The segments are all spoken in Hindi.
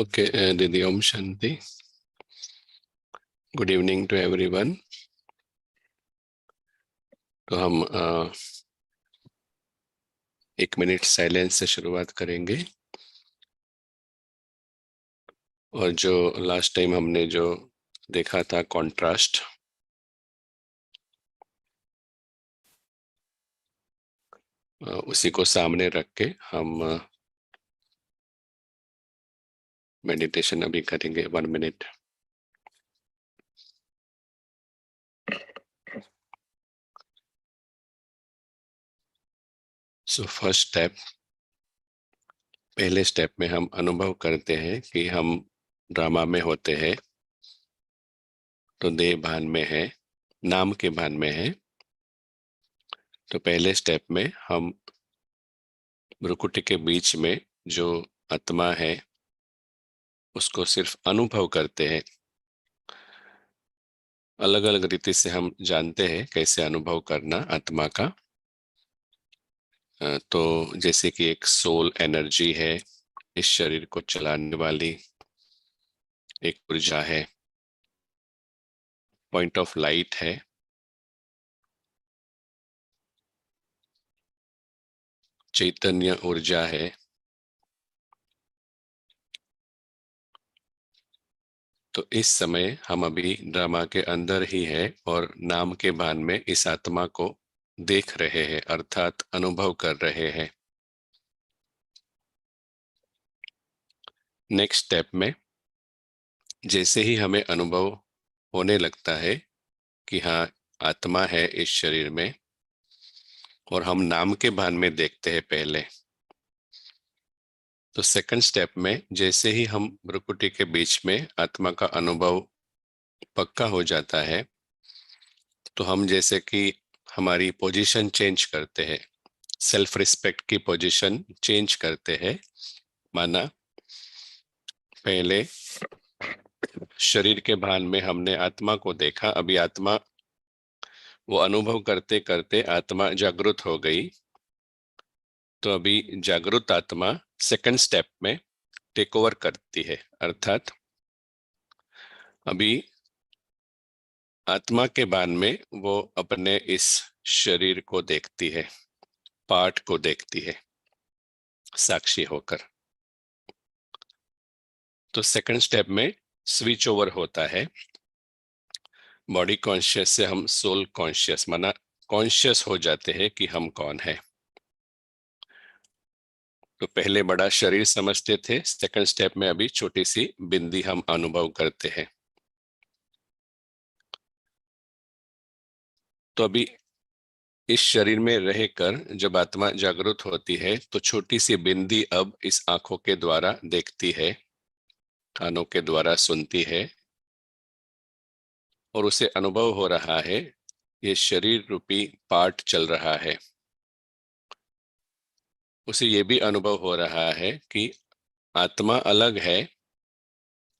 ओके दीदी, ओम शांति। Good evening to everyone. तो हम 1 मिनट साइलेंस से शुरुआत करेंगे। और जो लास्ट टाइम हमने जो देखा था कॉन्ट्रास्ट, उसी को सामने रख के हम मेडिटेशन अभी करेंगे 1 मिनट। सो फर्स्ट स्टेप, पहले स्टेप में हम अनुभव करते हैं कि हम ड्रामा में होते हैं, तो देह भान में है, नाम के भान में है। तो पहले स्टेप में हम भ्रुकुटी के बीच में जो आत्मा है उसको सिर्फ अनुभव करते हैं। अलग अलग रीति से हम जानते हैं कैसे अनुभव करना आत्मा का। तो जैसे कि एक सोल एनर्जी है, इस शरीर को चलाने वाली एक ऊर्जा है, पॉइंट ऑफ लाइट है, चैतन्य ऊर्जा है। तो इस समय हम अभी ड्रामा के अंदर ही है और नाम के भान में इस आत्मा को देख रहे हैं, अर्थात अनुभव कर रहे हैं। नेक्स्ट स्टेप में जैसे ही हमें अनुभव होने लगता है कि हाँ, आत्मा है इस शरीर में, और हम नाम के भान में देखते हैं पहले, तो सेकंड स्टेप में जैसे ही हम भ्रुकुटी के बीच में आत्मा का अनुभव पक्का हो जाता है, तो हम जैसे कि हमारी पोजीशन चेंज करते हैं, सेल्फ रिस्पेक्ट की पोजीशन चेंज करते हैं। माना पहले शरीर के भान में हमने आत्मा को देखा, अभी आत्मा, वो अनुभव करते करते आत्मा जागृत हो गई। तो अभी जागृत आत्मा सेकंड स्टेप में टेक ओवर करती है, अर्थात अभी आत्मा के भान में वो अपने इस शरीर को देखती है, पार्ट को देखती है साक्षी होकर। तो सेकंड स्टेप में स्विच ओवर होता है, बॉडी कॉन्शियस से हम सोल कॉन्शियस, माना कॉन्शियस हो जाते हैं कि हम कौन है। तो पहले बड़ा शरीर समझते थे, सेकंड स्टेप में अभी छोटी सी बिंदी हम अनुभव करते हैं। तो अभी इस शरीर में रहकर जब आत्मा जागृत होती है तो छोटी सी बिंदी अब इस आंखों के द्वारा देखती है, कानों के द्वारा सुनती है, और उसे अनुभव हो रहा है ये शरीर रूपी पार्ट चल रहा है। उसे ये भी अनुभव हो रहा है कि आत्मा अलग है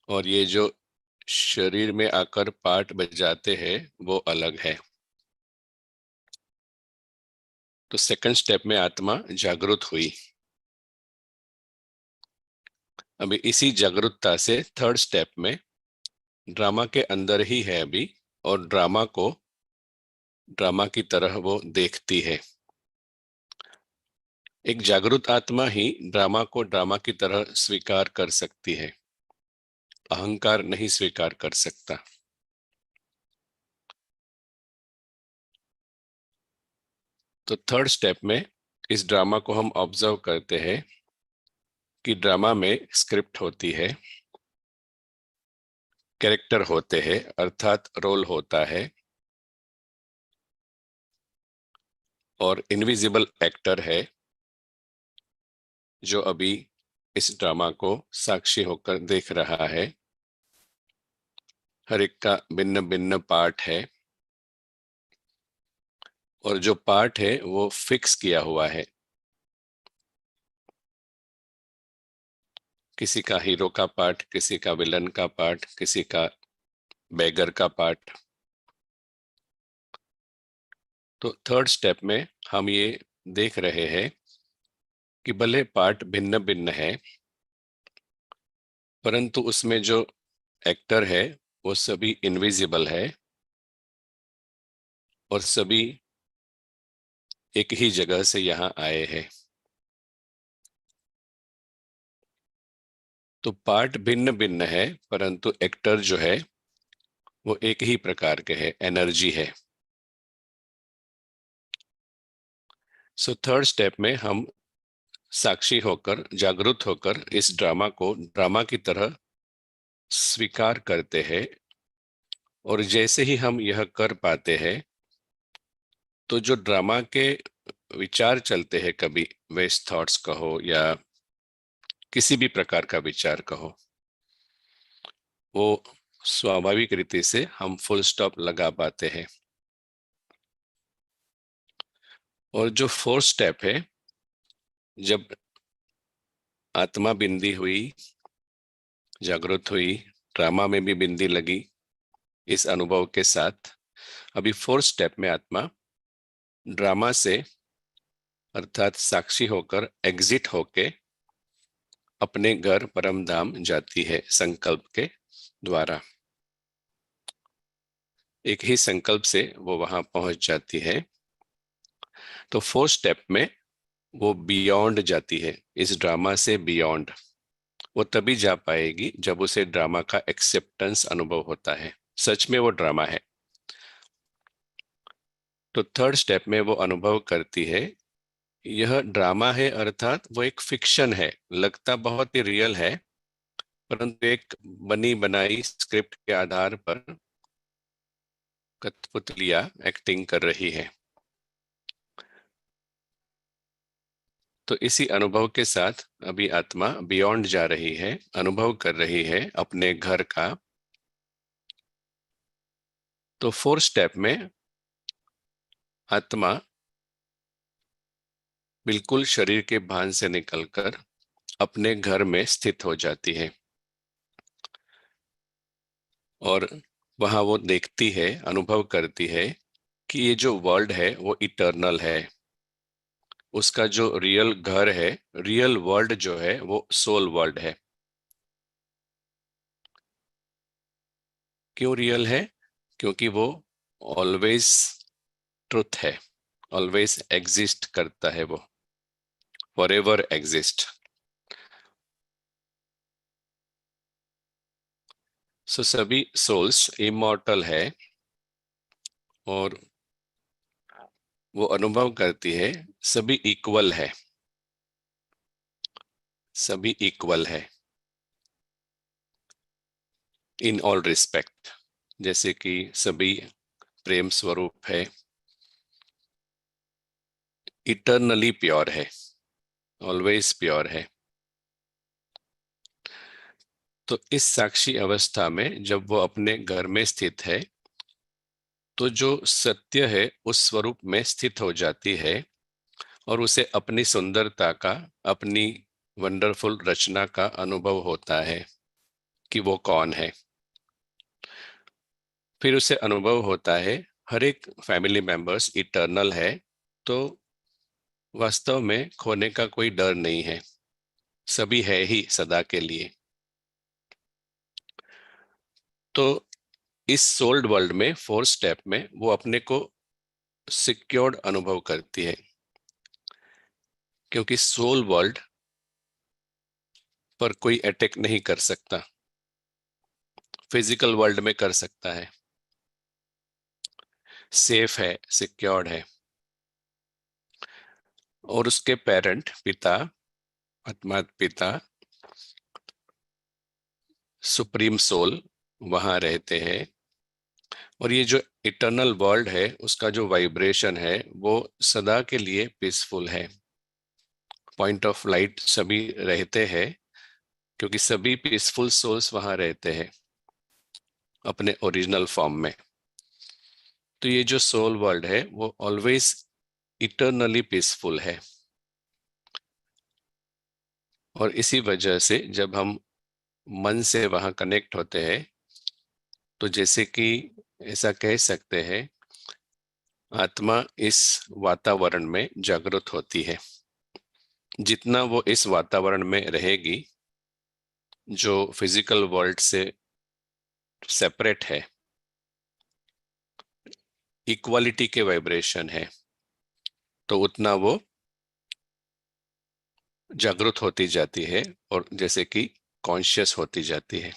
और ये जो शरीर में आकर पार्ट बजाते हैं वो अलग है। तो सेकंड स्टेप में आत्मा जागृत हुई। अभी इसी जागरूकता से थर्ड स्टेप में ड्रामा के अंदर ही है अभी, और ड्रामा को ड्रामा की तरह वो देखती है। एक जागरूक आत्मा ही ड्रामा को ड्रामा की तरह स्वीकार कर सकती है, अहंकार नहीं स्वीकार कर सकता। तो थर्ड स्टेप में इस ड्रामा को हम ऑब्जर्व करते हैं कि ड्रामा में स्क्रिप्ट होती है, कैरेक्टर होते हैं, अर्थात रोल होता है, और इनविजिबल एक्टर है जो अभी इस ड्रामा को साक्षी होकर देख रहा है। हर एक का भिन्न भिन्न पार्ट है, और जो पार्ट है वो फिक्स किया हुआ है। किसी का हीरो का पार्ट, किसी का विलन का पार्ट, किसी का बेगर का पार्ट। तो थर्ड स्टेप में हम ये देख रहे हैं कि भले पार्ट भिन्न भिन्न है, परंतु उसमें जो एक्टर है वो सभी इनविजिबल है और सभी एक ही जगह से यहाँ आए हैं। तो पार्ट भिन्न भिन्न है, परंतु एक्टर जो है वो एक ही प्रकार के है, एनर्जी है। सो थर्ड स्टेप में हम साक्षी होकर, जागरूक होकर इस ड्रामा को ड्रामा की तरह स्वीकार करते हैं। और जैसे ही हम यह कर पाते हैं, तो जो ड्रामा के विचार चलते हैं, कभी वेस्ट थॉट्स कहो या किसी भी प्रकार का विचार कहो, वो स्वाभाविक रीति से हम फुल स्टॉप लगा पाते हैं। और जो फोर्थ स्टेप है, जब आत्मा बिंदी हुई, जागृत हुई, ड्रामा में भी बिंदी लगी इस अनुभव के साथ, अभी फोर्थ स्टेप में आत्मा ड्रामा से अर्थात साक्षी होकर एग्जिट होके अपने घर परम धाम जाती है संकल्प के द्वारा। एक ही संकल्प से वो वहां पहुंच जाती है। तो फोर्थ स्टेप में वो बियॉन्ड जाती है, इस ड्रामा से बियॉन्ड। वो तभी जा पाएगी जब उसे ड्रामा का एक्सेप्टेंस अनुभव होता है, सच में वो ड्रामा है। तो थर्ड स्टेप में वो अनुभव करती है यह ड्रामा है, अर्थात वो एक फिक्शन है, लगता बहुत ही रियल है, परंतु एक बनी बनाई स्क्रिप्ट के आधार पर कठपुतलियां एक्टिंग कर रही है। तो इसी अनुभव के साथ अभी आत्मा बियॉन्ड जा रही है, अनुभव कर रही है अपने घर का। तो फोर्थ स्टेप में आत्मा बिल्कुल शरीर के भान से निकलकर अपने घर में स्थित हो जाती है। और वहां वो देखती है, अनुभव करती है कि ये जो वर्ल्ड है वो इटर्नल है। उसका जो रियल घर है, रियल वर्ल्ड जो है वो सोल वर्ल्ड है। क्यों रियल है? क्योंकि वो ऑलवेज ट्रुथ है, ऑलवेज एग्जिस्ट करता है, वो फॉरएवर एग्जिस्ट। सो सभी सोल्स इमॉर्टल है और वो अनुभव करती है सभी इक्वल है, सभी इक्वल है इन ऑल रिस्पेक्ट। जैसे कि सभी प्रेम स्वरूप है, इटर्नली प्योर है, ऑलवेज प्योर है। तो इस साक्षी अवस्था में जब वो अपने घर में स्थित है, तो जो सत्य है उस स्वरूप में स्थित हो जाती है और उसे अपनी सुंदरता का, अपनी वंडरफुल रचना का अनुभव होता है कि वो कौन है। फिर उसे अनुभव होता है हर एक फैमिली मेंबर्स इटर्नल है, तो वास्तव में खोने का कोई डर नहीं है, सभी है ही सदा के लिए। तो इस सोल्ड वर्ल्ड में फोर्थ स्टेप में वो अपने को सिक्योर्ड अनुभव करती है, क्योंकि सोल वर्ल्ड पर कोई अटैक नहीं कर सकता, फिजिकल वर्ल्ड में कर सकता है, सेफ है, सिक्योर्ड है। और उसके पेरेंट, पिता, आत्मा पिता, सुप्रीम सोल वहां रहते हैं। और ये जो इटर्नल वर्ल्ड है उसका जो वाइब्रेशन है वो सदा के लिए पीसफुल है। पॉइंट ऑफ लाइट सभी रहते हैं, क्योंकि सभी पीसफुल सोल्स वहां रहते हैं अपने ओरिजिनल फॉर्म में। तो ये जो सोल वर्ल्ड है वो ऑलवेज इटर्नली पीसफुल है। और इसी वजह से जब हम मन से वहां कनेक्ट होते हैं, तो जैसे कि ऐसा कह सकते हैं, आत्मा इस वातावरण में जागृत होती है। जितना वो इस वातावरण में रहेगी, जो फिजिकल वर्ल्ड से सेपरेट है, इक्वालिटी के वाइब्रेशन है, तो उतना वो जागृत होती जाती है और जैसे कि कॉन्शियस होती जाती है।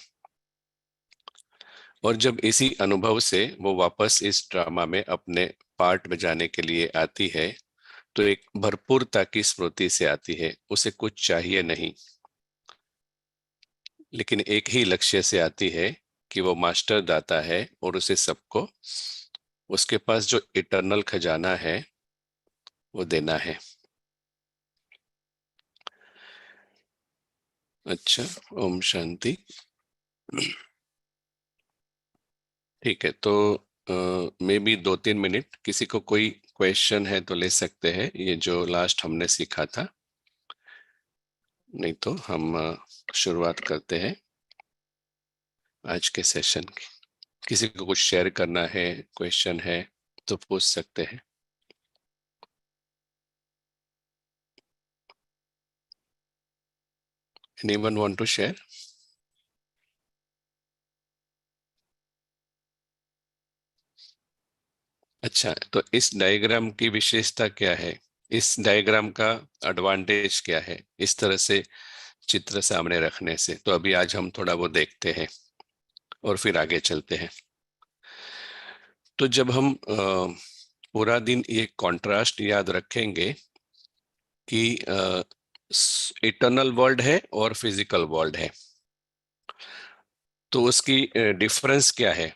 और जब इसी अनुभव से वो वापस इस ड्रामा में अपने पार्ट बजाने के लिए आती है, तो एक भरपूरता की स्मृति से आती है। उसे कुछ चाहिए नहीं, लेकिन एक ही लक्ष्य से आती है कि वो मास्टर दाता है और उसे सबको उसके पास जो इटर्नल खजाना है वो देना है। अच्छा, ओम शांति। ठीक है, तो मे बी 2-3 मिनट किसी को कोई क्वेश्चन है तो ले सकते हैं, ये जो लास्ट हमने सीखा था। नहीं तो हम शुरुआत करते हैं आज के सेशन की। किसी को कुछ शेयर करना है, क्वेश्चन है तो पूछ सकते हैं। Anyone want to share? अच्छा, तो इस डायग्राम की विशेषता क्या है? इस डायग्राम का एडवांटेज क्या है इस तरह से चित्र सामने रखने से? तो अभी आज हम थोड़ा वो देखते हैं और फिर आगे चलते हैं। तो जब हम पूरा दिन ये कंट्रास्ट याद रखेंगे कि इटर्नल वर्ल्ड है और फिजिकल वर्ल्ड है, तो उसकी डिफरेंस क्या है?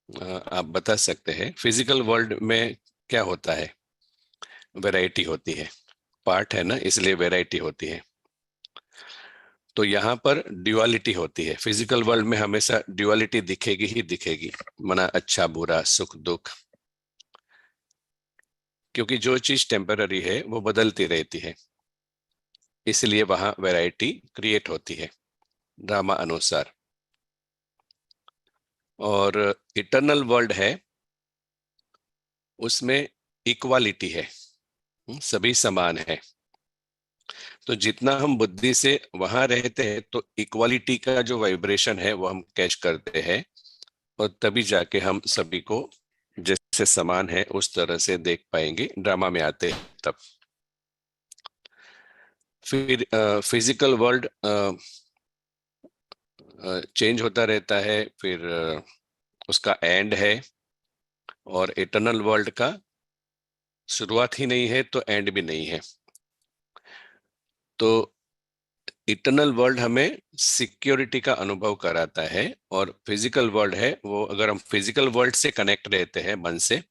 आप बता सकते हैं? फिजिकल वर्ल्ड में क्या होता है? वैरायटी होती है, पार्ट है ना, इसलिए वैरायटी होती है। तो यहाँ पर ड्युअलिटी होती है। फिजिकल वर्ल्ड में हमेशा ड्युअलिटी दिखेगी ही दिखेगी, मना अच्छा बुरा सुख दुख, क्योंकि जो चीज टेम्पररी है वो बदलती रहती है, इसलिए वहां वैरायटी क्रिएट होती है ड्रामा अनुसार। और इटर्नल वर्ल्ड है, उसमें इक्वालिटी है, सभी समान है। तो जितना हम बुद्धि से वहां रहते हैं तो इक्वालिटी का जो वाइब्रेशन है वो हम कैच करते हैं, और तभी जाके हम सभी को जैसे समान है उस तरह से देख पाएंगे ड्रामा में आते हैं तब। फिर फिजिकल वर्ल्ड चेंज होता रहता है, फिर उसका एंड है, और इटर्नल वर्ल्ड का शुरुआत ही नहीं है तो एंड भी नहीं है। तो इटर्नल वर्ल्ड हमें सिक्योरिटी का अनुभव कराता है, और फिजिकल वर्ल्ड है वो, अगर हम फिजिकल वर्ल्ड से कनेक्ट रहते हैं मन से,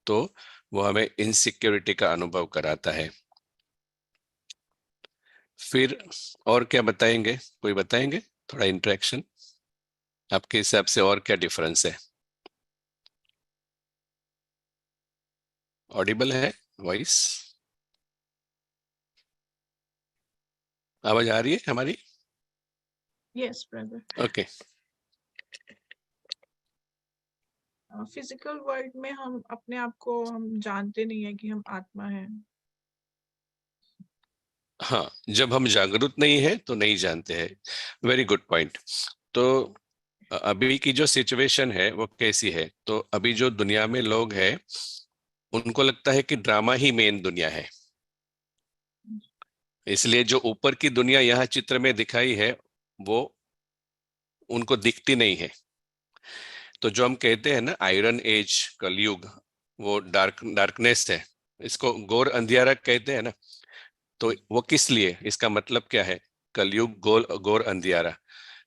तो वो हमें इनसिक्योरिटी का अनुभव कराता है। फिर और क्या बताएंगे? कोई बताएंगे थोड़ा इंटरेक्शन आपके हिसाब से, और क्या डिफरेंस है? ऑडिबल है वॉइस? आवाज आ रही है हमारी? Yes brother. Okay. Physical world में हम अपने आप को हम जानते नहीं है कि हम आत्मा है। हाँ, जब हम जागरूक नहीं है तो नहीं जानते हैं। Very good point. तो अभी की जो सिचुएशन है वो कैसी है? तो अभी जो दुनिया में लोग हैं उनको लगता है कि ड्रामा ही मेन दुनिया है, इसलिए जो ऊपर की दुनिया यहाँ चित्र में दिखाई है वो उनको दिखती नहीं है। तो जो हम कहते हैं ना आयरन एज, कलयुग, वो डार्कनेस है, इसको घोर अंधियारा कहते हैं ना। तो वो किस लिए, इसका मतलब क्या है? कलयुग घोर घोर अंधियारा।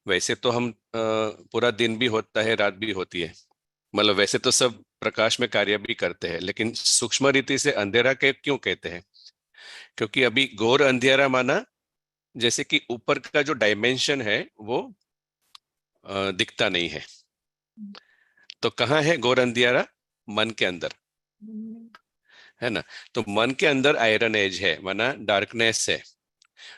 वैसे तो हम पूरा दिन भी होता है, रात भी होती है, मतलब वैसे तो सब प्रकाश में कार्य भी करते हैं, लेकिन सूक्ष्म रीति से अंधेरा के क्यों कहते हैं? क्योंकि अभी घोर अंधेरा माना जैसे कि ऊपर का जो डायमेंशन है वो दिखता नहीं है। तो कहाँ है घोर अंधियारा? मन के अंदर, है ना? तो मन के अंदर आयरन एज है, माना डार्कनेस है।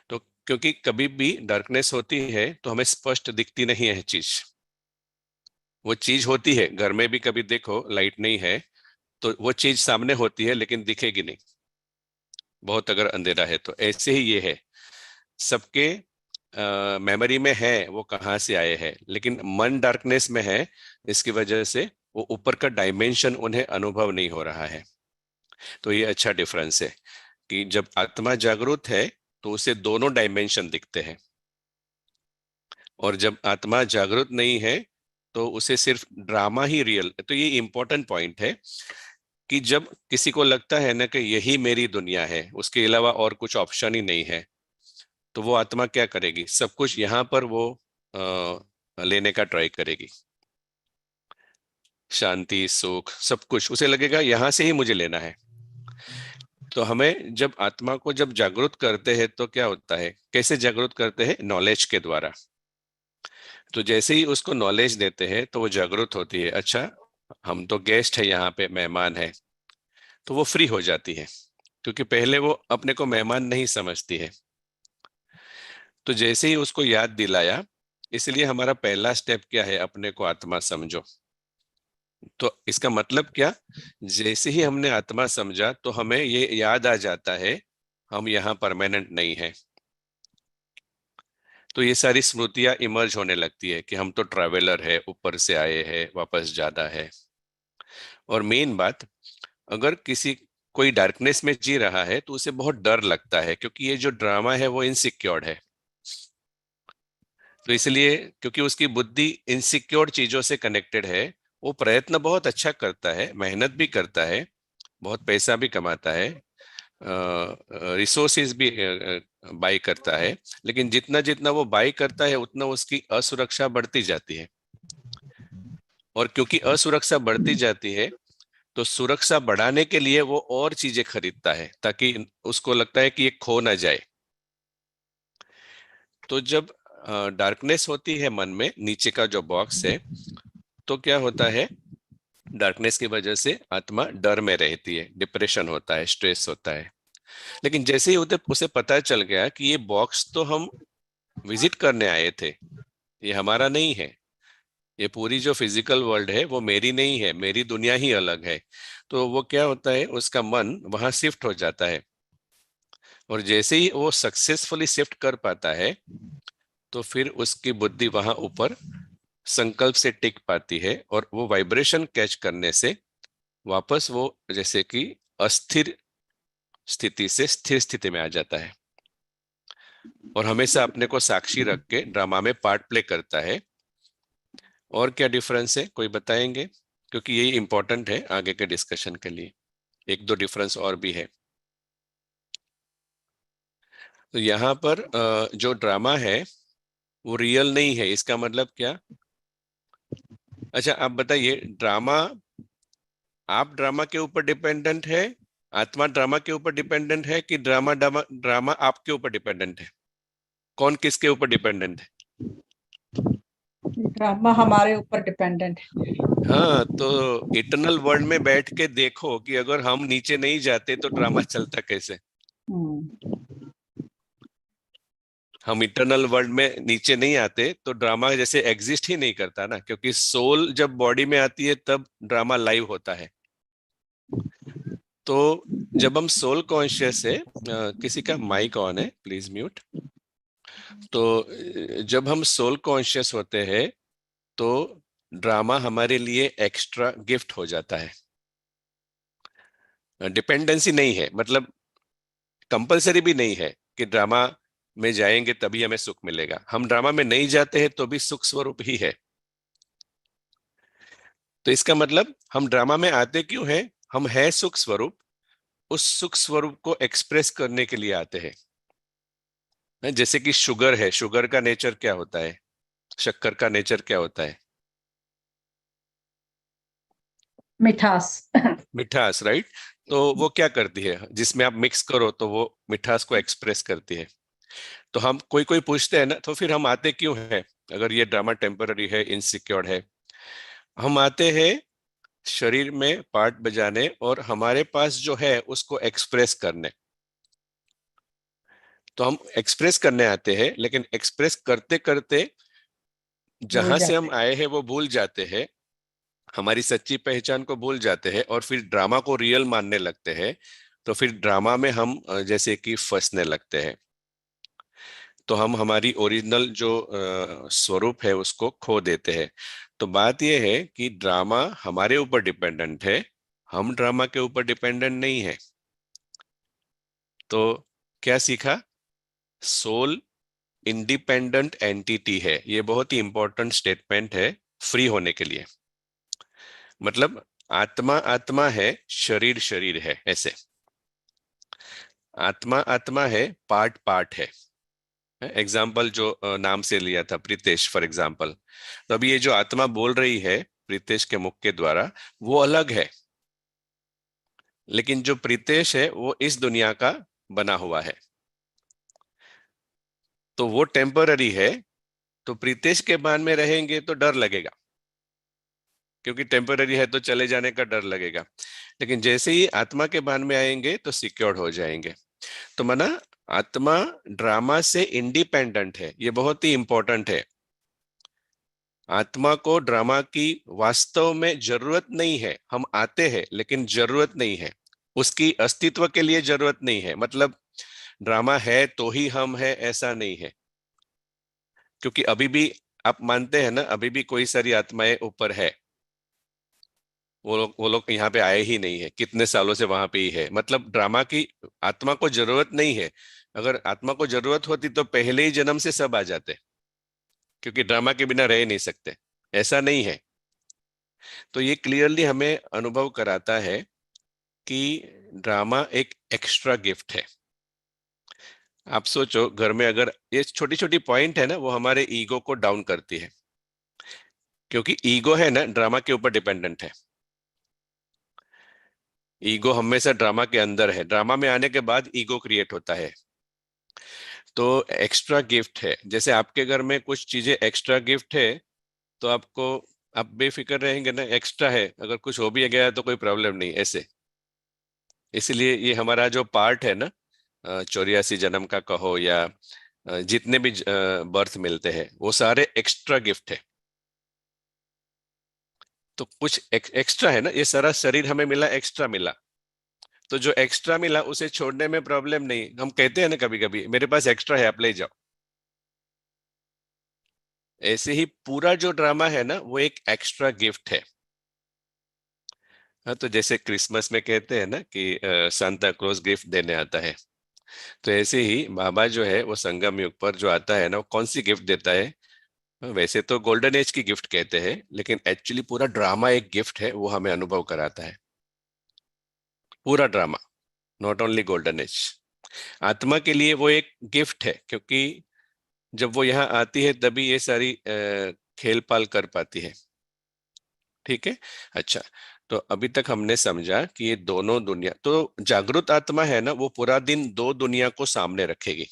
तो क्योंकि कभी भी डार्कनेस होती है तो हमें स्पष्ट दिखती नहीं है चीज। वो चीज होती है, घर में भी कभी देखो लाइट नहीं है तो वो चीज सामने होती है लेकिन दिखेगी नहीं, बहुत अगर अंधेरा है तो। ऐसे ही ये है, सबके मेमोरी में है वो कहाँ से आए हैं, लेकिन मन डार्कनेस में है, इसकी वजह से वो ऊपर का डायमेंशन उन्हें अनुभव नहीं हो रहा है। तो ये अच्छा डिफरेंस है कि जब आत्मा जागरूक है तो उसे दोनों डायमेंशन दिखते हैं, और जब आत्मा जागरूक नहीं है तो उसे सिर्फ ड्रामा ही रियल। तो ये इंपॉर्टेंट पॉइंट है कि जब किसी को लगता है ना कि यही मेरी दुनिया है, उसके अलावा और कुछ ऑप्शन ही नहीं है, तो वो आत्मा क्या करेगी, सब कुछ यहाँ पर वो लेने का ट्राई करेगी। शांति, सुख, सब कुछ उसे लगेगा यहाँ से ही मुझे लेना है। तो हमें जब आत्मा को जब जागरूक करते हैं तो क्या होता है, कैसे जागरूक करते हैं, नॉलेज के द्वारा। तो जैसे ही उसको नॉलेज देते हैं तो वो जागरूक होती है, अच्छा हम तो गेस्ट है यहाँ पे, मेहमान है, तो वो फ्री हो जाती है, क्योंकि पहले वो अपने को मेहमान नहीं समझती है। तो जैसे ही उसको याद दिलाया, इसलिए हमारा पहला स्टेप क्या है, अपने को आत्मा समझो। तो इसका मतलब क्या, जैसे ही हमने आत्मा समझा तो हमें ये याद आ जाता है हम यहाँ परमानेंट नहीं है। तो ये सारी स्मृतियां इमर्ज होने लगती है कि हम तो ट्रैवलर है, ऊपर से आए हैं, वापस जाना है। और मेन बात, अगर किसी कोई डार्कनेस में जी रहा है तो उसे बहुत डर लगता है, क्योंकि ये जो ड्रामा है वो इनसिक्योर्ड है। तो इसलिए, क्योंकि उसकी बुद्धि इनसिक्योर चीजों से कनेक्टेड है, वो प्रयत्न बहुत अच्छा करता है, मेहनत भी करता है, बहुत पैसा भी कमाता है, रिसोर्सेज भी बाई करता है, लेकिन जितना जितना वो बाई करता है उतना उसकी असुरक्षा बढ़ती जाती है। और क्योंकि असुरक्षा बढ़ती जाती है, तो सुरक्षा बढ़ाने के लिए वो और चीजें खरीदता है, ताकि उसको लगता है कि ये खो ना जाए। तो जब डार्कनेस होती है मन में, नीचे का जो बॉक्स है, तो क्या होता है, डार्कनेस की वजह से आत्मा डर में रहती है, डिप्रेशन होता है, स्ट्रेस होता है। लेकिन जैसे ही उसे पता चल गया कि ये बॉक्स तो हम विजिट करने आए थे, ये हमारा नहीं है, ये पूरी जो फिजिकल वर्ल्ड है वो मेरी नहीं है, मेरी दुनिया ही अलग है, तो वो क्या होता है, उसका मन वहां शिफ्ट हो जाता है। और जैसे ही वो सक्सेसफुली शिफ्ट कर पाता है, तो फिर उसकी बुद्धि वहां ऊपर संकल्प से टिक पाती है, और वो वाइब्रेशन कैच करने से वापस वो जैसे कि अस्थिर स्थिति से स्थिर स्थिति में आ जाता है, और हमेशा अपने को साक्षी रख के ड्रामा में पार्ट प्ले करता है। और क्या डिफरेंस है, कोई बताएंगे, क्योंकि यही इंपॉर्टेंट है आगे के डिस्कशन के लिए। एक दो डिफरेंस और भी है। तो यहाँ पर जो ड्रामा है वो रियल नहीं है, इसका मतलब क्या। अच्छा आप बताइए, ड्रामा, आप ड्रामा के ऊपर डिपेंडेंट है, आत्मा ड्रामा के ऊपर डिपेंडेंट है, कि ड्रामा ड्रामा ड्रामा आपके ऊपर डिपेंडेंट है, कौन किसके ऊपर डिपेंडेंट है। ड्रामा हमारे ऊपर डिपेंडेंट है। हाँ, तो इटरनल वर्ल्ड में बैठ के देखो कि अगर हम नीचे नहीं जाते तो ड्रामा चलता कैसे। हम्म। हम इटरनल वर्ल्ड में नीचे नहीं आते तो ड्रामा जैसे एग्जिस्ट ही नहीं करता ना, क्योंकि सोल जब बॉडी में आती है तब ड्रामा लाइव होता है। तो जब हम सोल कॉन्शियस है, किसी का माइक ऑन है, प्लीज म्यूट। तो जब हम सोल कॉन्शियस होते हैं तो ड्रामा हमारे लिए एक्स्ट्रा गिफ्ट हो जाता है। डिपेंडेंसी नहीं है, मतलब कंपलसरी भी नहीं है कि ड्रामा में जाएंगे तभी हमें सुख मिलेगा, हम ड्रामा में नहीं जाते हैं तो भी सुख स्वरूप ही है। तो इसका मतलब हम ड्रामा में आते क्यों हैं, हम है सुख स्वरूप, उस सुख स्वरूप को एक्सप्रेस करने के लिए आते हैं। जैसे कि शुगर है, शुगर का नेचर क्या होता है, शक्कर का नेचर क्या होता है, मिठास। मिठास, राइट। तो वो क्या करती है, जिसमें आप मिक्स करो तो वो मिठास को एक्सप्रेस करती है। तो हम कोई कोई पूछते हैं ना, तो फिर हम आते क्यों हैं, अगर ये ड्रामा टेम्पररी है, इनसिक्योर है। हम आते हैं शरीर में पार्ट बजाने और हमारे पास जो है उसको एक्सप्रेस करने। तो हम एक्सप्रेस करने आते हैं, लेकिन एक्सप्रेस करते करते भूल जहां से हम जाते आए हैं वो भूल जाते हैं, हमारी सच्ची पहचान को भूल जाते हैं, और फिर ड्रामा को रियल मानने लगते हैं। तो फिर ड्रामा में हम जैसे कि फंसने लगते हैं। तो हम हमारी ओरिजिनल जो स्वरूप है उसको खो देते हैं। तो बात यह है कि ड्रामा हमारे ऊपर डिपेंडेंट है, हम ड्रामा के ऊपर डिपेंडेंट नहीं है। तो क्या सीखा? सोल इंडिपेंडेंट एंटिटी है, ये बहुत ही इंपॉर्टेंट स्टेटमेंट है फ्री होने के लिए। मतलब आत्मा आत्मा है, शरीर शरीर है, ऐसे आत्मा आत्मा है, पार्ट पार्ट है। एग्जाम्पल जो नाम से लिया था, प्रीतेश फॉर एग्जाम्पल, तो अभी ये जो आत्मा बोल रही है प्रीतेश के मुख के द्वारा, वो अलग है, लेकिन जो प्रीतेश है वो इस दुनिया का बना हुआ है, तो वो टेम्पररी है। तो प्रीतेश के बान में रहेंगे तो डर लगेगा, क्योंकि टेम्पररी है तो चले जाने का डर लगेगा। लेकिन जैसे ही आत्मा के बान में आएंगे तो सिक्योर्ड हो जाएंगे। तो माना आत्मा ड्रामा से इंडिपेंडेंट है, ये बहुत ही इंपॉर्टेंट है। आत्मा को ड्रामा की वास्तव में जरूरत नहीं है, हम आते हैं लेकिन जरूरत नहीं है, उसकी अस्तित्व के लिए जरूरत नहीं है। मतलब ड्रामा है तो ही हम है, ऐसा नहीं है। क्योंकि अभी भी आप मानते हैं ना, अभी भी कोई सारी आत्माएं ऊपर है, वो लोग यहाँ पे आए ही नहीं है, कितने सालों से वहां पे ही है। मतलब ड्रामा की आत्मा को जरूरत नहीं है। अगर आत्मा को जरूरत होती तो पहले ही जन्म से सब आ जाते, क्योंकि ड्रामा के बिना रह नहीं सकते, ऐसा नहीं है। तो ये क्लियरली हमें अनुभव कराता है कि ड्रामा एक एक्स्ट्रा गिफ्ट है। आप सोचो, घर में अगर ये छोटी छोटी पॉइंट है ना, वो हमारे ईगो को डाउन करती है, क्योंकि ईगो है ना ड्रामा के ऊपर डिपेंडेंट है। ईगो हमेशा ड्रामा के अंदर है, ड्रामा में आने के बाद ईगो क्रिएट होता है। तो एक्स्ट्रा गिफ्ट है, जैसे आपके घर में कुछ चीजें एक्स्ट्रा गिफ्ट है, तो आपको, आप बेफिक्र रहेंगे ना, एक्स्ट्रा है, अगर कुछ हो भी गया तो कोई प्रॉब्लम नहीं, ऐसे। इसलिए ये हमारा जो पार्ट है ना, 84 जन्म का कहो या जितने भी बर्थ मिलते हैं, वो सारे एक्स्ट्रा गिफ्ट है। तो कुछ एक्स्ट्रा है ना, ये सारा शरीर हमें मिला, एक्स्ट्रा मिला। तो जो एक्स्ट्रा मिला उसे छोड़ने में प्रॉब्लम नहीं। हम कहते हैं ना कभी कभी, मेरे पास एक्स्ट्रा है, आप ले जाओ। ऐसे ही पूरा जो ड्रामा है ना, वो एक एक्स्ट्रा गिफ्ट है। हाँ, तो जैसे क्रिसमस में कहते हैं ना कि सांता क्लॉज गिफ्ट देने आता है, तो ऐसे ही बाबा जो है वो संगम युग पर जो आता है ना, वो कौन सी गिफ्ट देता है? वैसे तो गोल्डन एज की गिफ्ट कहते हैं, लेकिन एक्चुअली पूरा ड्रामा एक गिफ्ट है, वो हमें अनुभव कराता है। पूरा drama, not only golden age. आत्मा के लिए वो एक गिफ्ट है, क्योंकि जब वो यहाँ आती है तभी ये सारी खेल पाल कर पाती है। ठीक है। अच्छा, तो अभी तक हमने समझा कि ये दोनों दुनिया, तो जागृत आत्मा है ना, वो पूरा दिन दो दुनिया को सामने रखेगी,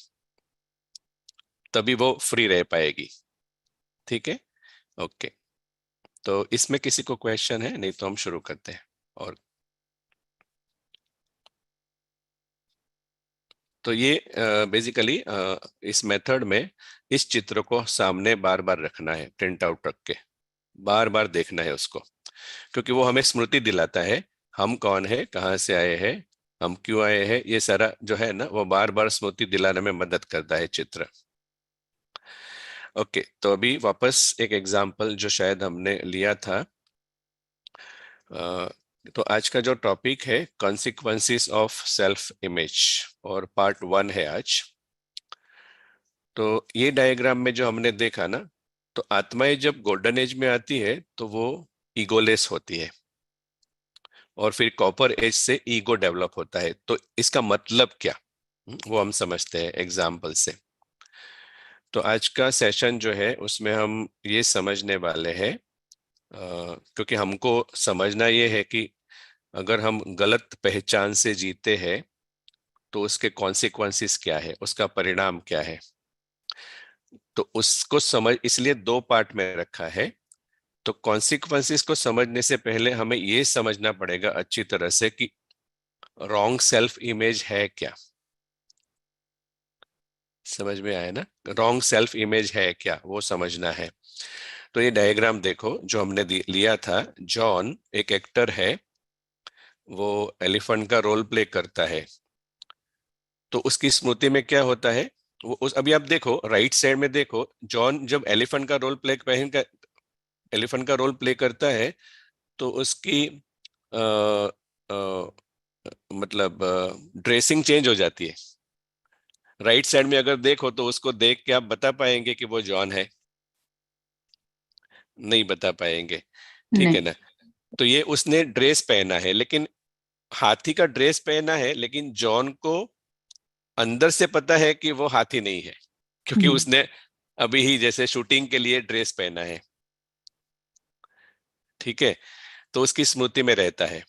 तभी वो फ्री रह पाएगी। ठीक है। ओके। तो इसमें किसी को क्वेश्चन है? नहीं तो हम शुरू करते हैं। और तो ये बेसिकली इस मेथड में इस चित्र को सामने बार बार रखना है, प्रिंट आउट रख के बार बार देखना है उसको, क्योंकि वो हमें स्मृति दिलाता है हम कौन है, कहाँ से आए हैं, हम क्यों आए हैं। ये सारा जो है ना, वो बार बार स्मृति दिलाने में मदद करता है चित्र। ओके, तो अभी वापस एक एग्जाम्पल जो शायद हमने लिया था। तो आज का जो टॉपिक है, कॉन्सिक्वेंसेस ऑफ सेल्फ इमेज, और पार्ट 1 है आज। तो ये डायग्राम में जो हमने देखा ना, तो आत्माएं जब गोल्डन एज में आती है तो वो ईगोलेस होती है, और फिर कॉपर एज से ईगो डेवलप होता है। तो इसका मतलब क्या, वो हम समझते हैं एग्जाम्पल से। तो आज का सेशन जो है उसमें हम ये समझने वाले हैं, क्योंकि हमको समझना ये है कि अगर हम गलत पहचान से जीते हैं तो उसके कॉन्सिक्वेंसेस क्या है, उसका परिणाम क्या है। तो उसको समझ, इसलिए दो पार्ट में रखा है। तो कॉन्सिक्वेंसेस को समझने से पहले हमें ये समझना पड़ेगा अच्छी तरह से कि रॉन्ग सेल्फ इमेज है क्या। समझ में आया ना? रॉन्ग सेल्फ इमेज है क्या, वो समझना है। तो ये डायग्राम देखो जो हमने लिया था। जॉन एक एक्टर है, वो एलिफेंट का रोल प्ले करता है। तो उसकी स्मृति में क्या होता है? अभी आप देखो राइट साइड में देखो, जॉन जब एलिफेंट का रोल प्ले करता है तो उसकी आ, आ, मतलब ड्रेसिंग चेंज हो जाती है। राइट साइड में अगर देखो तो उसको देख के आप बता पाएंगे कि वो जॉन है? नहीं बता पाएंगे, ठीक है नहीं। ना। तो ये उसने ड्रेस पहना है, लेकिन हाथी का ड्रेस पहना है, लेकिन जॉन को अंदर से पता है कि वो हाथी नहीं है, क्योंकि हम्म, उसने अभी ही जैसे शूटिंग के लिए ड्रेस पहना है। ठीक है, तो उसकी स्मृति में रहता है।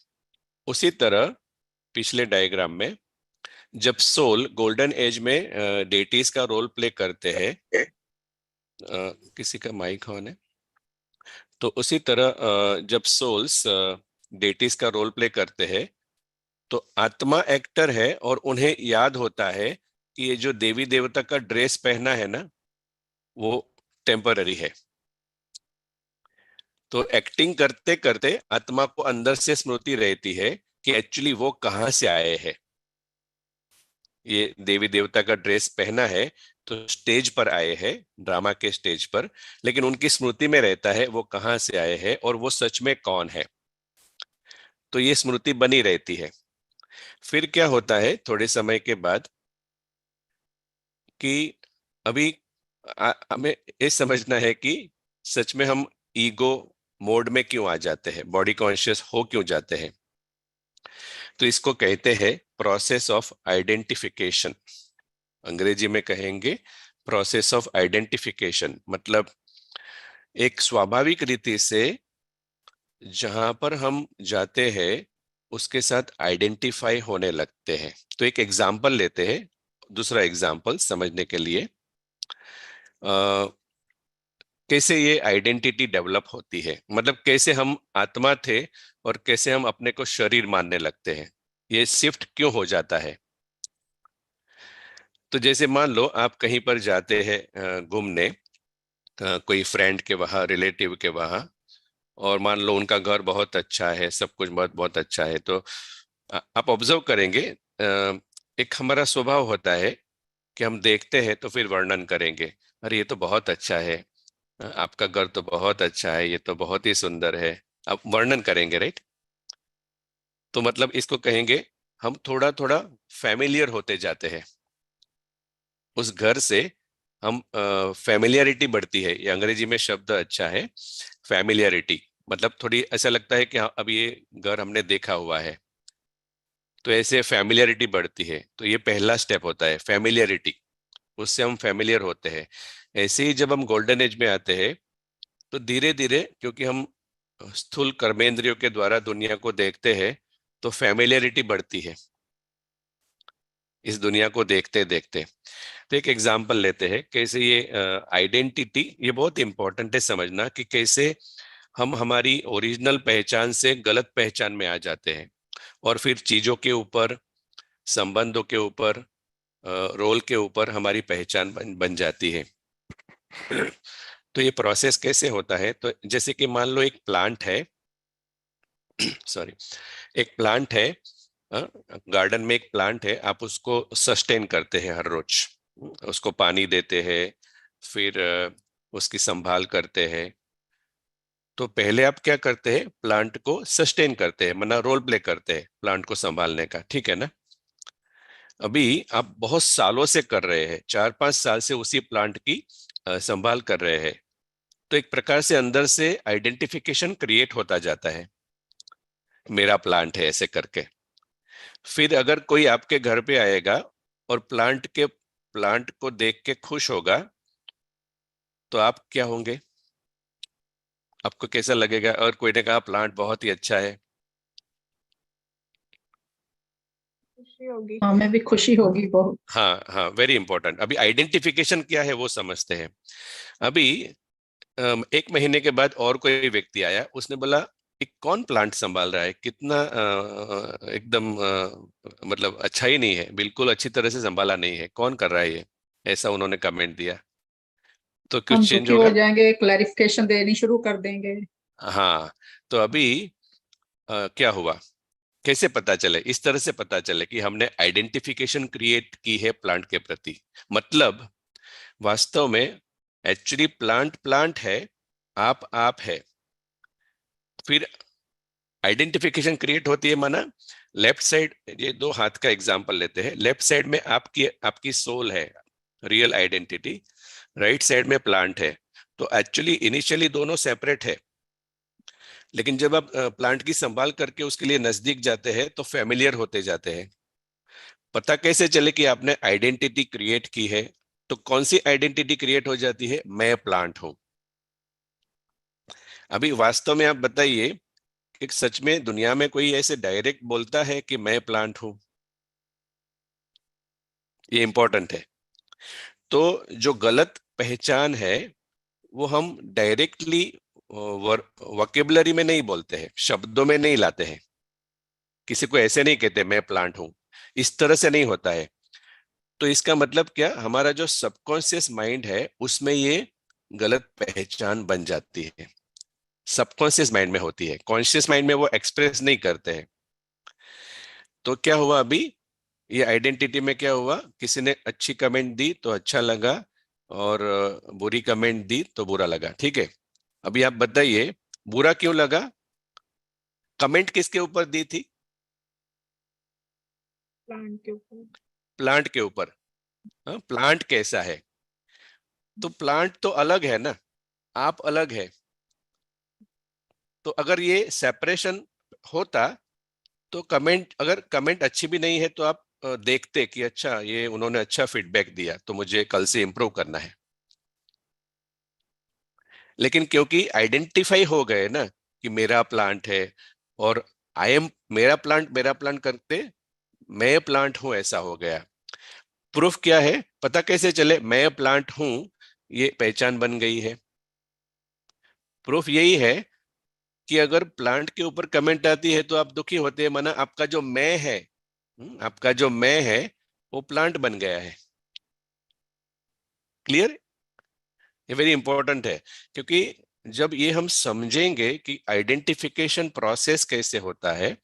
उसी तरह पिछले डायग्राम में जब सोल गोल्डन एज में डेटीज का रोल प्ले करते हैं, किसी का माइक ऑन है, तो उसी तरह जब सोल्स डेटीज का रोल प्ले करते हैं तो आत्मा एक्टर है और उन्हें याद होता है कि ये जो देवी देवता का ड्रेस पहना है ना, वो टेम्पररी है। तो एक्टिंग करते करते आत्मा को अंदर से स्मृति रहती है कि एक्चुअली वो कहाँ से आए हैं। ये देवी देवता का ड्रेस पहना है तो स्टेज पर आए हैं, ड्रामा के स्टेज पर, लेकिन उनकी स्मृति में रहता है वो कहाँ से आए हैं और वो सच में कौन है। तो ये स्मृति बनी रहती है। फिर क्या होता है थोड़े समय के बाद कि अभी हमें ये समझना है कि सच में हम ईगो मोड में क्यों आ जाते हैं, बॉडी कॉन्शियस हो क्यों जाते हैं। तो इसको कहते हैं प्रोसेस ऑफ आइडेंटिफिकेशन। अंग्रेजी में कहेंगे प्रोसेस ऑफ आइडेंटिफिकेशन, मतलब एक स्वाभाविक रीति से जहां पर हम जाते हैं उसके साथ आइडेंटिफाई होने लगते हैं। तो एक एग्जाम्पल लेते हैं, दूसरा एग्जाम्पल समझने के लिए। कैसे ये आइडेंटिटी डेवलप होती है, मतलब कैसे हम आत्मा थे और कैसे हम अपने को शरीर मानने लगते हैं, ये शिफ्ट क्यों हो जाता है। तो जैसे मान लो आप कहीं पर जाते हैं घूमने, कोई फ्रेंड के वहाँ, रिलेटिव के वहाँ, और मान लो उनका घर बहुत अच्छा है, सब कुछ बहुत बहुत अच्छा है, तो आप ऑब्जर्व करेंगे, एक हमारा स्वभाव होता है कि हम देखते हैं तो फिर वर्णन करेंगे, अरे ये तो बहुत अच्छा है, आपका घर तो बहुत अच्छा है, ये तो बहुत ही सुंदर है। आप वर्णन करेंगे, राइट। तो मतलब इसको कहेंगे हम थोड़ा थोड़ा फैमिलियर होते जाते हैं उस घर से। हम फैमिलियरिटी बढ़ती है, ये अंग्रेजी में शब्द अच्छा है, फैमिलियरिटी। मतलब थोड़ी ऐसा लगता है कि हाँ अब ये घर हमने देखा हुआ है, तो ऐसे फैमिलियरिटी बढ़ती है। तो ये पहला स्टेप होता है फैमिलियरिटी, उससे हम फैमिलियर होते हैं। ऐसे ही जब हम गोल्डन एज में आते हैं तो धीरे धीरे, क्योंकि हम स्थूल कर्मेंद्रियों के द्वारा दुनिया को देखते हैं, तो फैमिलियरिटी बढ़ती है इस दुनिया को देखते देखते। तो एक एग्जाम्पल लेते हैं कैसे ये आइडेंटिटी, ये बहुत इंपॉर्टेंट है समझना कि कैसे हम हमारी ओरिजिनल पहचान से गलत पहचान में आ जाते हैं और फिर चीजों के ऊपर, संबंधों के ऊपर, रोल के ऊपर हमारी पहचान बन जाती है। तो ये प्रोसेस कैसे होता है, तो जैसे कि मान लो एक प्लांट है, सॉरी, एक प्लांट है, गार्डन में एक प्लांट है, आप उसको सस्टेन करते हैं हर रोज, उसको पानी देते हैं, फिर उसकी संभाल करते हैं। तो पहले आप क्या करते हैं, प्लांट को सस्टेन करते हैं, मतलब रोल प्ले करते हैं प्लांट को संभालने का, ठीक है ना। अभी आप बहुत सालों से कर रहे हैं, 4-5 साल से उसी प्लांट की संभाल कर रहे हैं, तो एक प्रकार से अंदर से आइडेंटिफिकेशन क्रिएट होता जाता है, मेरा प्लांट है ऐसे करके। फिर अगर कोई आपके घर पे आएगा और प्लांट को देख के खुश होगा, तो आप क्या होंगे, आपको कैसा लगेगा? और कोई ने कहा प्लांट बहुत ही अच्छा है, खुशी होगी। हाँ, में भी खुशी होगी बहुत। हाँ हाँ, वेरी इंपॉर्टेंट। अभी आइडेंटिफिकेशन क्या है वो समझते हैं। अभी 1 महीने के बाद और कोई व्यक्ति आया, उसने बोला एक कौन प्लांट संभाल रहा है, कितना एकदम मतलब अच्छा ही नहीं है, बिल्कुल अच्छी तरह से संभाला नहीं है, कौन कर रहा है ये, ऐसा उन्होंने कमेंट दिया। तो हम कुछ चेंज दुखी हो होगा। जाएंगे, क्लैरिफिकेशन देनी शुरू कर देंगे। हाँ, तो अभी क्या हुआ, कैसे पता चले? इस तरह से पता चले कि हमने आइडेंटिफिकेशन क्रिएट की है प्लांट के प्रति। मतलब वास्तव में एक्चुअली प्लांट प्लांट है, आप है। फिर आइडेंटिफिकेशन क्रिएट होती है, माना लेफ्ट साइड, ये दो हाथ का एग्जांपल लेते हैं, लेफ्ट साइड में आपकी आपकी सोल है, रियल आइडेंटिटी, राइट साइड में प्लांट है। तो एक्चुअली इनिशियली दोनों सेपरेट है, लेकिन जब आप प्लांट की संभाल करके उसके लिए नजदीक जाते हैं तो फेमिलियर होते जाते हैं। पता कैसे चले कि आपने आइडेंटिटी क्रिएट की है? तो कौन सी आइडेंटिटी क्रिएट हो जाती है? मैं प्लांट हूं। अभी वास्तव में आप बताइए कि सच में दुनिया में कोई ऐसे डायरेक्ट बोलता है कि मैं प्लांट हूं? ये इंपॉर्टेंट है। तो जो गलत पहचान है वो हम डायरेक्टली वोकेबलरी में नहीं बोलते हैं, शब्दों में नहीं लाते हैं, किसी को ऐसे नहीं कहते मैं प्लांट हूं, इस तरह से नहीं होता है। तो इसका मतलब क्या, हमारा जो सबकॉन्शियस माइंड है उसमें ये गलत पहचान बन जाती है। सबकॉन्शियस माइंड में होती है, कॉन्शियस माइंड में वो एक्सप्रेस नहीं करते हैं। तो क्या हुआ अभी, ये आइडेंटिटी में क्या हुआ, किसी ने अच्छी कमेंट दी तो अच्छा लगा, और बुरी कमेंट दी तो बुरा लगा। ठीक है, अभी आप बताइए बुरा क्यों लगा? कमेंट किसके ऊपर दी थी? प्लांट के ऊपर। प्लांट के ऊपर। हाँ, प्लांट कैसा है? तो प्लांट तो अलग है ना, आप अलग है। तो अगर ये सेपरेशन होता तो कमेंट, अगर कमेंट अच्छी भी नहीं है तो आप देखते कि अच्छा ये उन्होंने अच्छा फीडबैक दिया तो मुझे कल से इंप्रूव करना है। लेकिन क्योंकि आइडेंटिफाई हो गए ना कि मेरा प्लांट है, और आई एम, मेरा प्लांट करते मैं प्लांट हूं, ऐसा हो गया। प्रूफ क्या है? पता कैसे चले मैं प्लांट हूं? ये पहचान बन गई है। प्रूफ यही है कि अगर प्लांट के ऊपर कमेंट आती है तो आप दुखी होते हैं, माना आपका जो मैं है, आपका जो मैं है वो प्लांट बन गया है। क्लियर? ये वेरी इंपॉर्टेंट है, क्योंकि जब ये हम समझेंगे कि आइडेंटिफिकेशन प्रोसेस कैसे होता है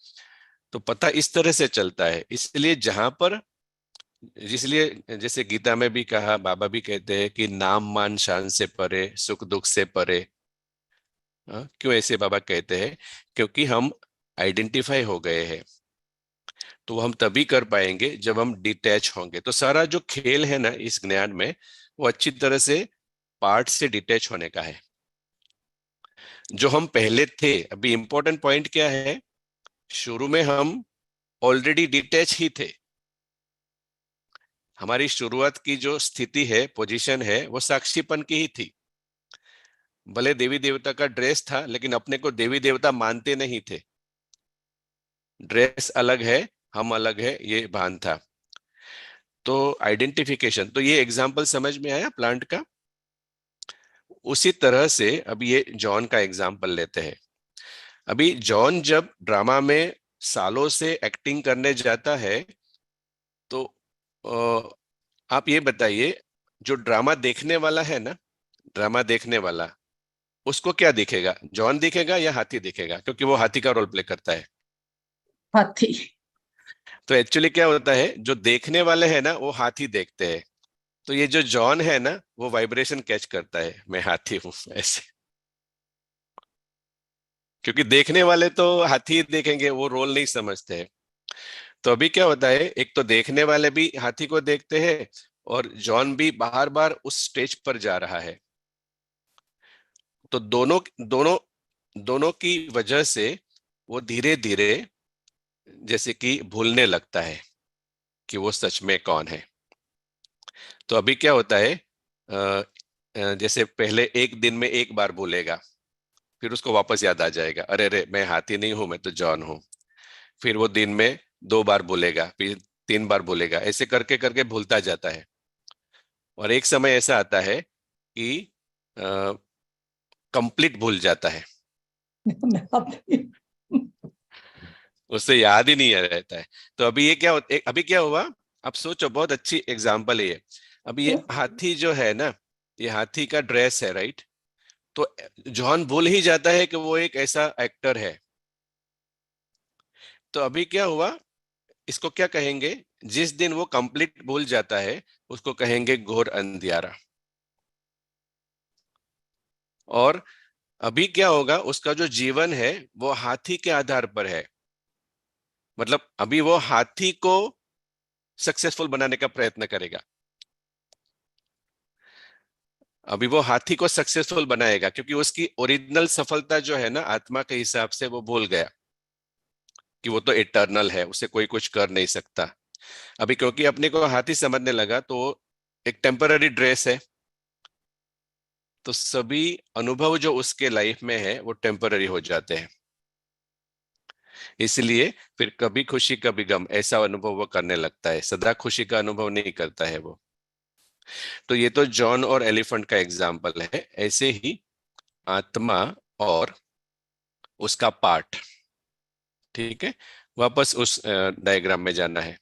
तो पता इस तरह से चलता है। इसलिए जहां पर, इसलिए जैसे गीता में भी कहा, बाबा भी कहते हैं कि नाम मान शान से परे, सुख दुख से परे। हाँ, क्यों ऐसे बाबा कहते हैं? क्योंकि हम आइडेंटिफाई हो गए हैं। तो वो हम तभी कर पाएंगे जब हम डिटैच होंगे। तो सारा जो खेल है ना इस ज्ञान में, वो अच्छी तरह से पार्ट से डिटैच होने का है। जो हम पहले थे, अभी इंपॉर्टेंट पॉइंट क्या है, शुरू में हम ऑलरेडी डिटैच ही थे। हमारी शुरुआत की जो स्थिति है, पोजीशन है, वो साक्षीपन की ही थी। भले देवी देवता का ड्रेस था लेकिन अपने को देवी देवता मानते नहीं थे। ड्रेस अलग है, हम अलग है, ये भान था। तो आइडेंटिफिकेशन, तो ये एग्जाम्पल समझ में आया प्लांट का। उसी तरह से अब ये जॉन का एग्जाम्पल लेते हैं। अभी जॉन जब ड्रामा में सालों से एक्टिंग करने जाता है तो आप ये बताइए, जो ड्रामा देखने वाला है ना, ड्रामा देखने वाला, उसको क्या दिखेगा? जॉन दिखेगा या हाथी दिखेगा? क्योंकि वो हाथी का रोल प्ले करता है। हाथी। तो एक्चुअली क्या होता है, जो देखने वाले हैं ना वो हाथी देखते हैं, तो ये जो जॉन है ना वो वाइब्रेशन कैच करता है, मैं हाथी हूं ऐसे। क्योंकि देखने वाले तो हाथी देखेंगे, वो रोल नहीं समझते हैं। तो अभी क्या होता है, एक तो देखने वाले भी हाथी को देखते हैं, और जॉन भी बार बार उस स्टेज पर जा रहा है। तो दोनों दोनों दोनों की वजह से वो धीरे धीरे जैसे कि भूलने लगता है कि वो सच में कौन है। तो अभी क्या होता है, जैसे पहले एक दिन में एक बार भूलेगा, फिर उसको वापस याद आ जाएगा, अरे अरे मैं हाथी नहीं हूं, मैं तो जॉन हूं। फिर वो दिन में दो बार भूलेगा, फिर तीन बार भूलेगा, ऐसे करके करके भूलता जाता है। और एक समय ऐसा आता है कि कंप्लीट भूल जाता है, उससे याद ही नहीं रहता है। तो अभी ये क्या अभी क्या हुआ, अब सोचो, बहुत अच्छी एग्जाम्पल है ये। अभी ये हाथी जो है ना, ये हाथी का ड्रेस है, राइट? तो जॉन भूल ही जाता है कि वो एक ऐसा एक्टर है। तो अभी क्या हुआ, इसको क्या कहेंगे, जिस दिन वो कंप्लीट भूल जाता है उसको कहेंगे घोर अंधियारा। और अभी क्या होगा, उसका जो जीवन है वो हाथी के आधार पर है। मतलब अभी वो हाथी को सक्सेसफुल बनाने का प्रयत्न करेगा, अभी वो हाथी को सक्सेसफुल बनाएगा, क्योंकि उसकी ओरिजिनल सफलता जो है ना आत्मा के हिसाब से वो भूल गया कि वो तो इटर्नल है, उसे कोई कुछ कर नहीं सकता। अभी क्योंकि अपने को हाथी समझने लगा तो एक टेम्पररी ड्रेस है, तो सभी अनुभव जो उसके लाइफ में है वो टेम्पररी हो जाते हैं। इसलिए फिर कभी खुशी कभी गम ऐसा अनुभव वो करने लगता है, सदा खुशी का अनुभव नहीं करता है वो। तो ये तो जॉन और एलिफेंट का एग्जाम्पल है। ऐसे ही आत्मा और उसका पार्ट, ठीक है, वापस उस डायग्राम में जाना है।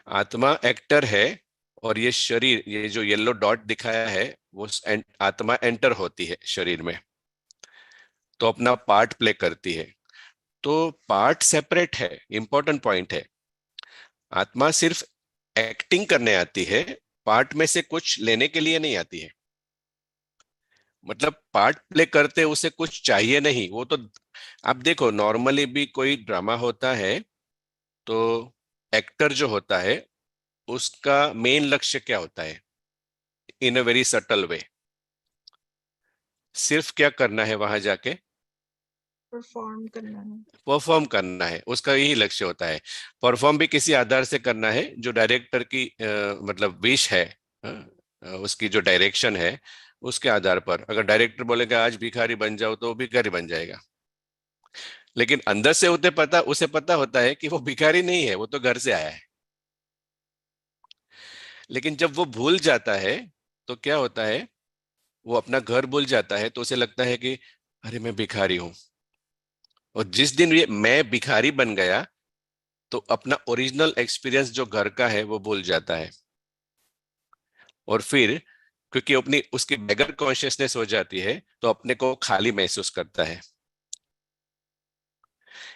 आत्मा एक्टर है और ये शरीर, ये जो येलो डॉट दिखाया है वो आत्मा एंटर होती है शरीर में, तो अपना पार्ट प्ले करती है। तो पार्ट सेपरेट है, इंपॉर्टेंट पॉइंट है। आत्मा सिर्फ एक्टिंग करने आती है, पार्ट में से कुछ लेने के लिए नहीं आती है। मतलब पार्ट प्ले करते उसे कुछ चाहिए नहीं, वो तो आप देखो नॉर्मली भी कोई ड्रामा होता है तो एक्टर जो होता है उसका मेन लक्ष्य क्या होता है, इन अ वेरी सटल वे, सिर्फ क्या करना है वहां जाके, परफॉर्म करना है। परफॉर्म करना है, उसका यही लक्ष्य होता है। परफॉर्म भी किसी आधार से करना है जो डायरेक्टर की मतलब विश है, उसकी जो डायरेक्शन है उसके आधार पर। अगर डायरेक्टर बोलेगा आज भिखारी बन जाओ तो वो भिखारी बन जाएगा, लेकिन अंदर से उसे पता होता है कि वो भिखारी नहीं है, वो तो घर से आया है। लेकिन जब वो भूल जाता है तो क्या होता है, वो अपना घर भूल जाता है तो उसे लगता है कि अरे मैं भिखारी हूं। और जिस दिन ये मैं भिखारी बन गया तो अपना ओरिजिनल एक्सपीरियंस जो घर का है वो भूल जाता है। और फिर क्योंकि अपनी उसकी बेगर कॉन्शियसनेस हो जाती है तो अपने को खाली महसूस करता है।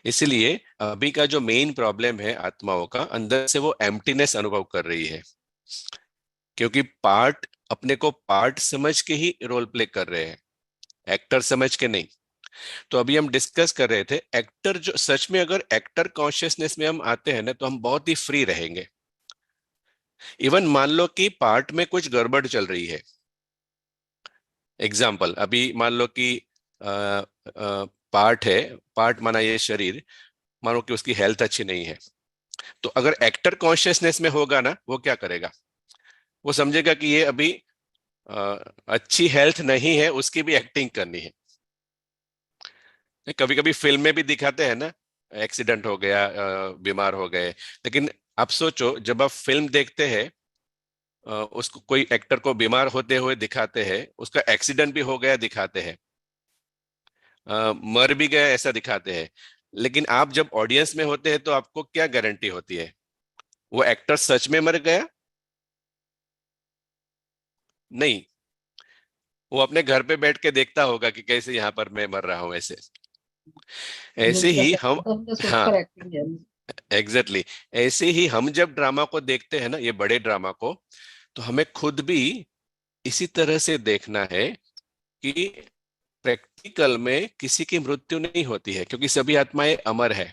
इसलिए अभी का जो मेन प्रॉब्लम है आत्माओं का, अंदर से वो एम्प्टीनेस अनुभव कर रही है, क्योंकि पार्ट अपने को पार्ट समझ के ही रोल प्ले कर रहे हैं, एक्टर समझ के नहीं। तो अभी हम डिस्कस कर रहे थे एक्टर, जो सच में अगर एक्टर कॉन्शियसनेस में हम आते हैं ना तो हम बहुत ही फ्री रहेंगे। इवन मान लो कि पार्ट में कुछ गड़बड़ चल रही है, एग्जाम्पल अभी मान लो कि पार्ट है, पार्ट माना ये शरीर, मानो कि उसकी हेल्थ अच्छी नहीं है, तो अगर एक्टर कॉन्शियसनेस में होगा ना वो क्या करेगा, वो समझेगा कि ये अभी अ, अच्छी हेल्थ नहीं है, उसकी भी एक्टिंग करनी है। कभी कभी फिल्म में भी दिखाते हैं ना, एक्सीडेंट हो गया, बीमार हो गए, लेकिन आप सोचो जब आप फिल्म देखते हैं उसको कोई एक्टर को बीमार होते हुए दिखाते हैं, उसका एक्सीडेंट भी हो गया दिखाते हैं, मर भी गया ऐसा दिखाते हैं, लेकिन आप जब ऑडियंस में होते हैं तो आपको क्या गारंटी होती है वो एक्टर सच में मर गया? नहीं, वो अपने घर पे बैठ के देखता होगा कि कैसे यहाँ पर मैं मर रहा हूं ऐसे। ऐसे मुझे ही लगता हम, है हमने हाँ, सोचकर एक्टिंग है। एग्जैक्टली ऐसे ही हम जब ड्रामा को देखते हैं ना, ये बड़े ड्रामा को, तो हमें खुद भी इसी तरह से देखना है कि प्रैक्टिकल में किसी की मृत्यु नहीं होती है, क्योंकि सभी आत्माएं अमर है।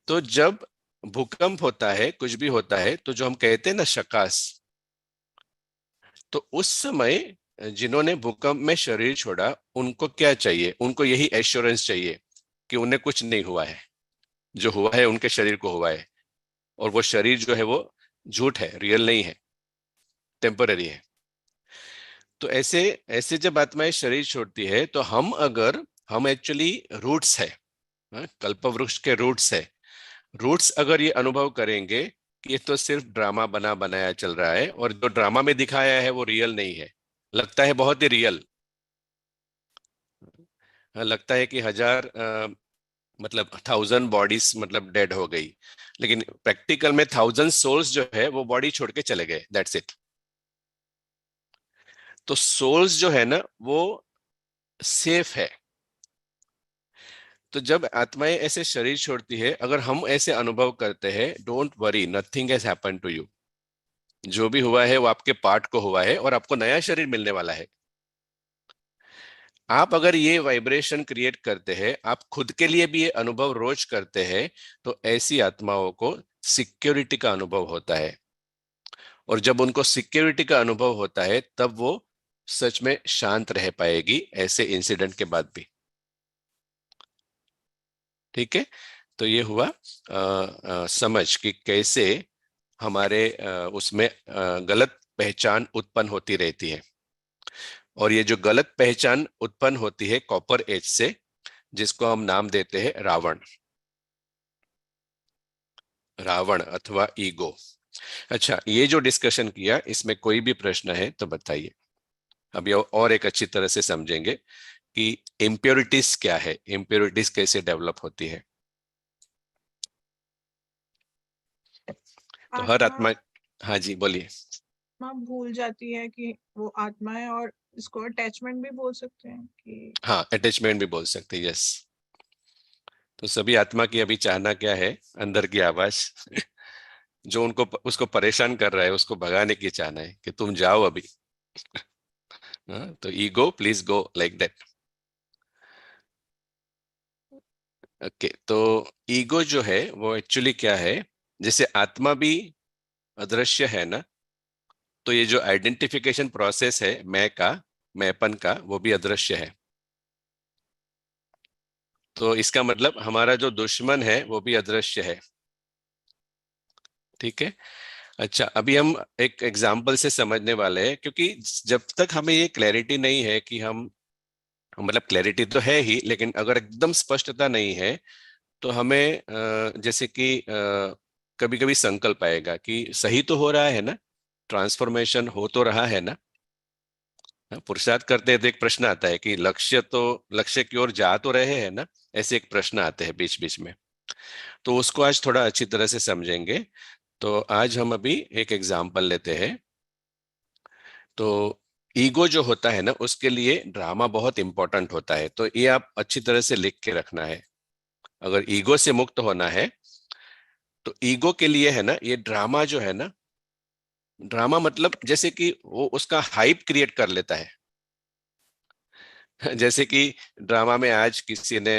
तो जब भूकंप होता है, कुछ भी होता है, तो जो हम कहते हैं ना शकास, तो उस समय जिन्होंने भूकंप में शरीर छोड़ा उनको क्या चाहिए, उनको यही एश्योरेंस चाहिए कि उन्हें कुछ नहीं हुआ है, जो हुआ है उनके शरीर को हुआ है, और वो शरीर जो है वो झूठ है, रियल नहीं है, टेम्पररी है। तो ऐसे ऐसे जब आत्माएं शरीर छोड़ती है तो हम एक्चुअली रूट्स है, कल्प वृक्ष के रूट्स है। रूट्स अगर ये अनुभव करेंगे कि ये तो सिर्फ ड्रामा बना बनाया चल रहा है और जो ड्रामा में दिखाया है वो रियल नहीं है, लगता है बहुत ही रियल, लगता है कि हजार मतलब 1000 बॉडीज मतलब डेड हो गई, लेकिन प्रैक्टिकल में 1000 सोल्स जो है वो बॉडी छोड़ के चले गए, दैट्स इट। तो सोल्स जो है ना वो सेफ है। तो जब आत्माएं ऐसे शरीर छोड़ती है, अगर हम ऐसे अनुभव करते हैं, don't worry, nothing has happened to you. जो भी हुआ है वो आपके पार्ट को हुआ है और आपको नया शरीर मिलने वाला है। आप अगर ये वाइब्रेशन क्रिएट करते हैं, आप खुद के लिए भी ये अनुभव रोज करते हैं, तो ऐसी आत्माओं को सिक्योरिटी का अनुभव होता है। और जब उनको सिक्योरिटी का अनुभव होता है, तब वो सच में शांत रह पाएगी ऐसे इंसिडेंट के बाद भी। ठीक है, तो ये हुआ समझ कि कैसे हमारे उसमें गलत पहचान उत्पन्न होती रहती है। और ये जो गलत पहचान उत्पन्न होती है कॉपर एज से, जिसको हम नाम देते हैं रावण, रावण अथवा ईगो। अच्छा, ये जो डिस्कशन किया, इसमें कोई भी प्रश्न है तो बताइए। अब ये और एक अच्छी तरह से समझेंगे कि इम्प्योरिटीज क्या है, इम्प्योरिटीज कैसे डेवलप होती है। तो हर आत्मा आत्मा, हाँ जी बोलिए। भूल जाती है कि वो आत्मा है, और इसको अटैचमेंट भी बोल सकते हैं कि हाँ, अटैचमेंट भी बोल सकते हैं, यस। तो सभी आत्मा की अभी चाहना क्या है, अंदर की आवाज जो उनको उसको परेशान कर रहा है, उसको भगाने की चाहना है कि तुम जाओ अभी। हाँ, तो ego please go, like that. Okay, तो ईगो जो है वो एक्चुअली क्या है, जैसे आत्मा भी अदृश्य है ना, तो ये जो आइडेंटिफिकेशन प्रोसेस है मैं का, मैंपन का, वो भी अदृश्य है। तो इसका मतलब हमारा जो दुश्मन है वो भी अदृश्य है। ठीक है। अच्छा, अभी हम एक एग्जाम्पल से समझने वाले हैं, क्योंकि जब तक हमें ये क्लैरिटी नहीं है कि हम, मतलब क्लैरिटी तो है ही, लेकिन अगर एकदम स्पष्टता नहीं है, तो हमें जैसे कि कभी कभी संकल्प आएगा कि सही तो हो रहा है ना, ट्रांसफॉर्मेशन हो तो रहा है ना। पुरुषार्थ करते हैं तो एक प्रश्न आता है कि लक्ष्य की ओर जा तो रहे हैं ना, ऐसे एक प्रश्न आते हैं बीच बीच में। तो उसको आज थोड़ा अच्छी तरह से समझेंगे। तो आज हम अभी एक एग्जाम्पल लेते हैं। तो ईगो जो होता है ना, उसके लिए ड्रामा बहुत इंपॉर्टेंट होता है, तो ये आप अच्छी तरह से लिख के रखना है। अगर ईगो से मुक्त होना है, तो ईगो के लिए है ना, ये ड्रामा जो है ना, ड्रामा मतलब जैसे कि वो उसका हाइप क्रिएट कर लेता है। जैसे कि ड्रामा में आज किसी ने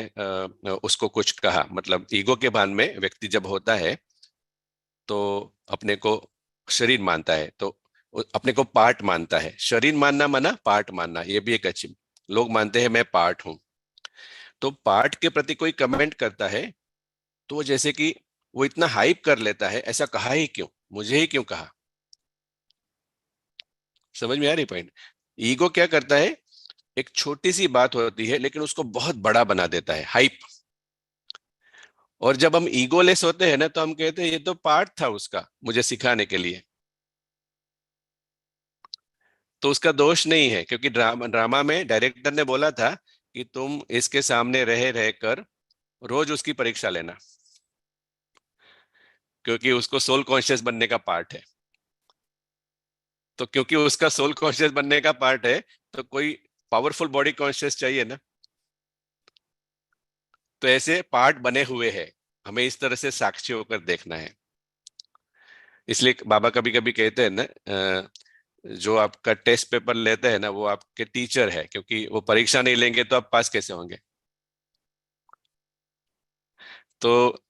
उसको कुछ कहा, मतलब ईगो के भान में व्यक्ति जब होता है, तो अपने को शरीर मानता है, तो अपने को पार्ट मानता है। शरीर मानना माना पार्ट मानना, ये भी एक अच्छी, लोग मानते हैं मैं पार्ट हूं। तो पार्ट के प्रति कोई कमेंट करता है, तो वो जैसे कि वो इतना हाइप कर लेता है, ऐसा कहा ही क्यों, मुझे ही क्यों कहा। समझ में आ रही पॉइंट? ईगो क्या करता है, एक छोटी सी बात होती है लेकिन उसको बहुत बड़ा बना देता है, हाइप। और जब हम ईगोलेस होते हैं ना, तो हम कहते हैं ये तो पार्ट था उसका मुझे सिखाने के लिए। तो उसका दोष नहीं है, क्योंकि ड्रामा में डायरेक्टर ने बोला था कि तुम इसके सामने रह रहकर रोज उसकी परीक्षा लेना, क्योंकि उसको सोल कॉन्शियस बनने का पार्ट है। तो क्योंकि उसका सोल कॉन्शियस बनने का पार्ट है, तो कोई पावरफुल बॉडी कॉन्शियस चाहिए ना। तो ऐसे पार्ट बने हुए हैं, हमें इस तरह से साक्षी होकर देखना है। इसलिए बाबा कभी कभी कहते हैं ना, जो आपका टेस्ट पेपर लेते हैं ना, वो आपके टीचर है, क्योंकि वो परीक्षा नहीं लेंगे तो आप पास कैसे होंगे। तो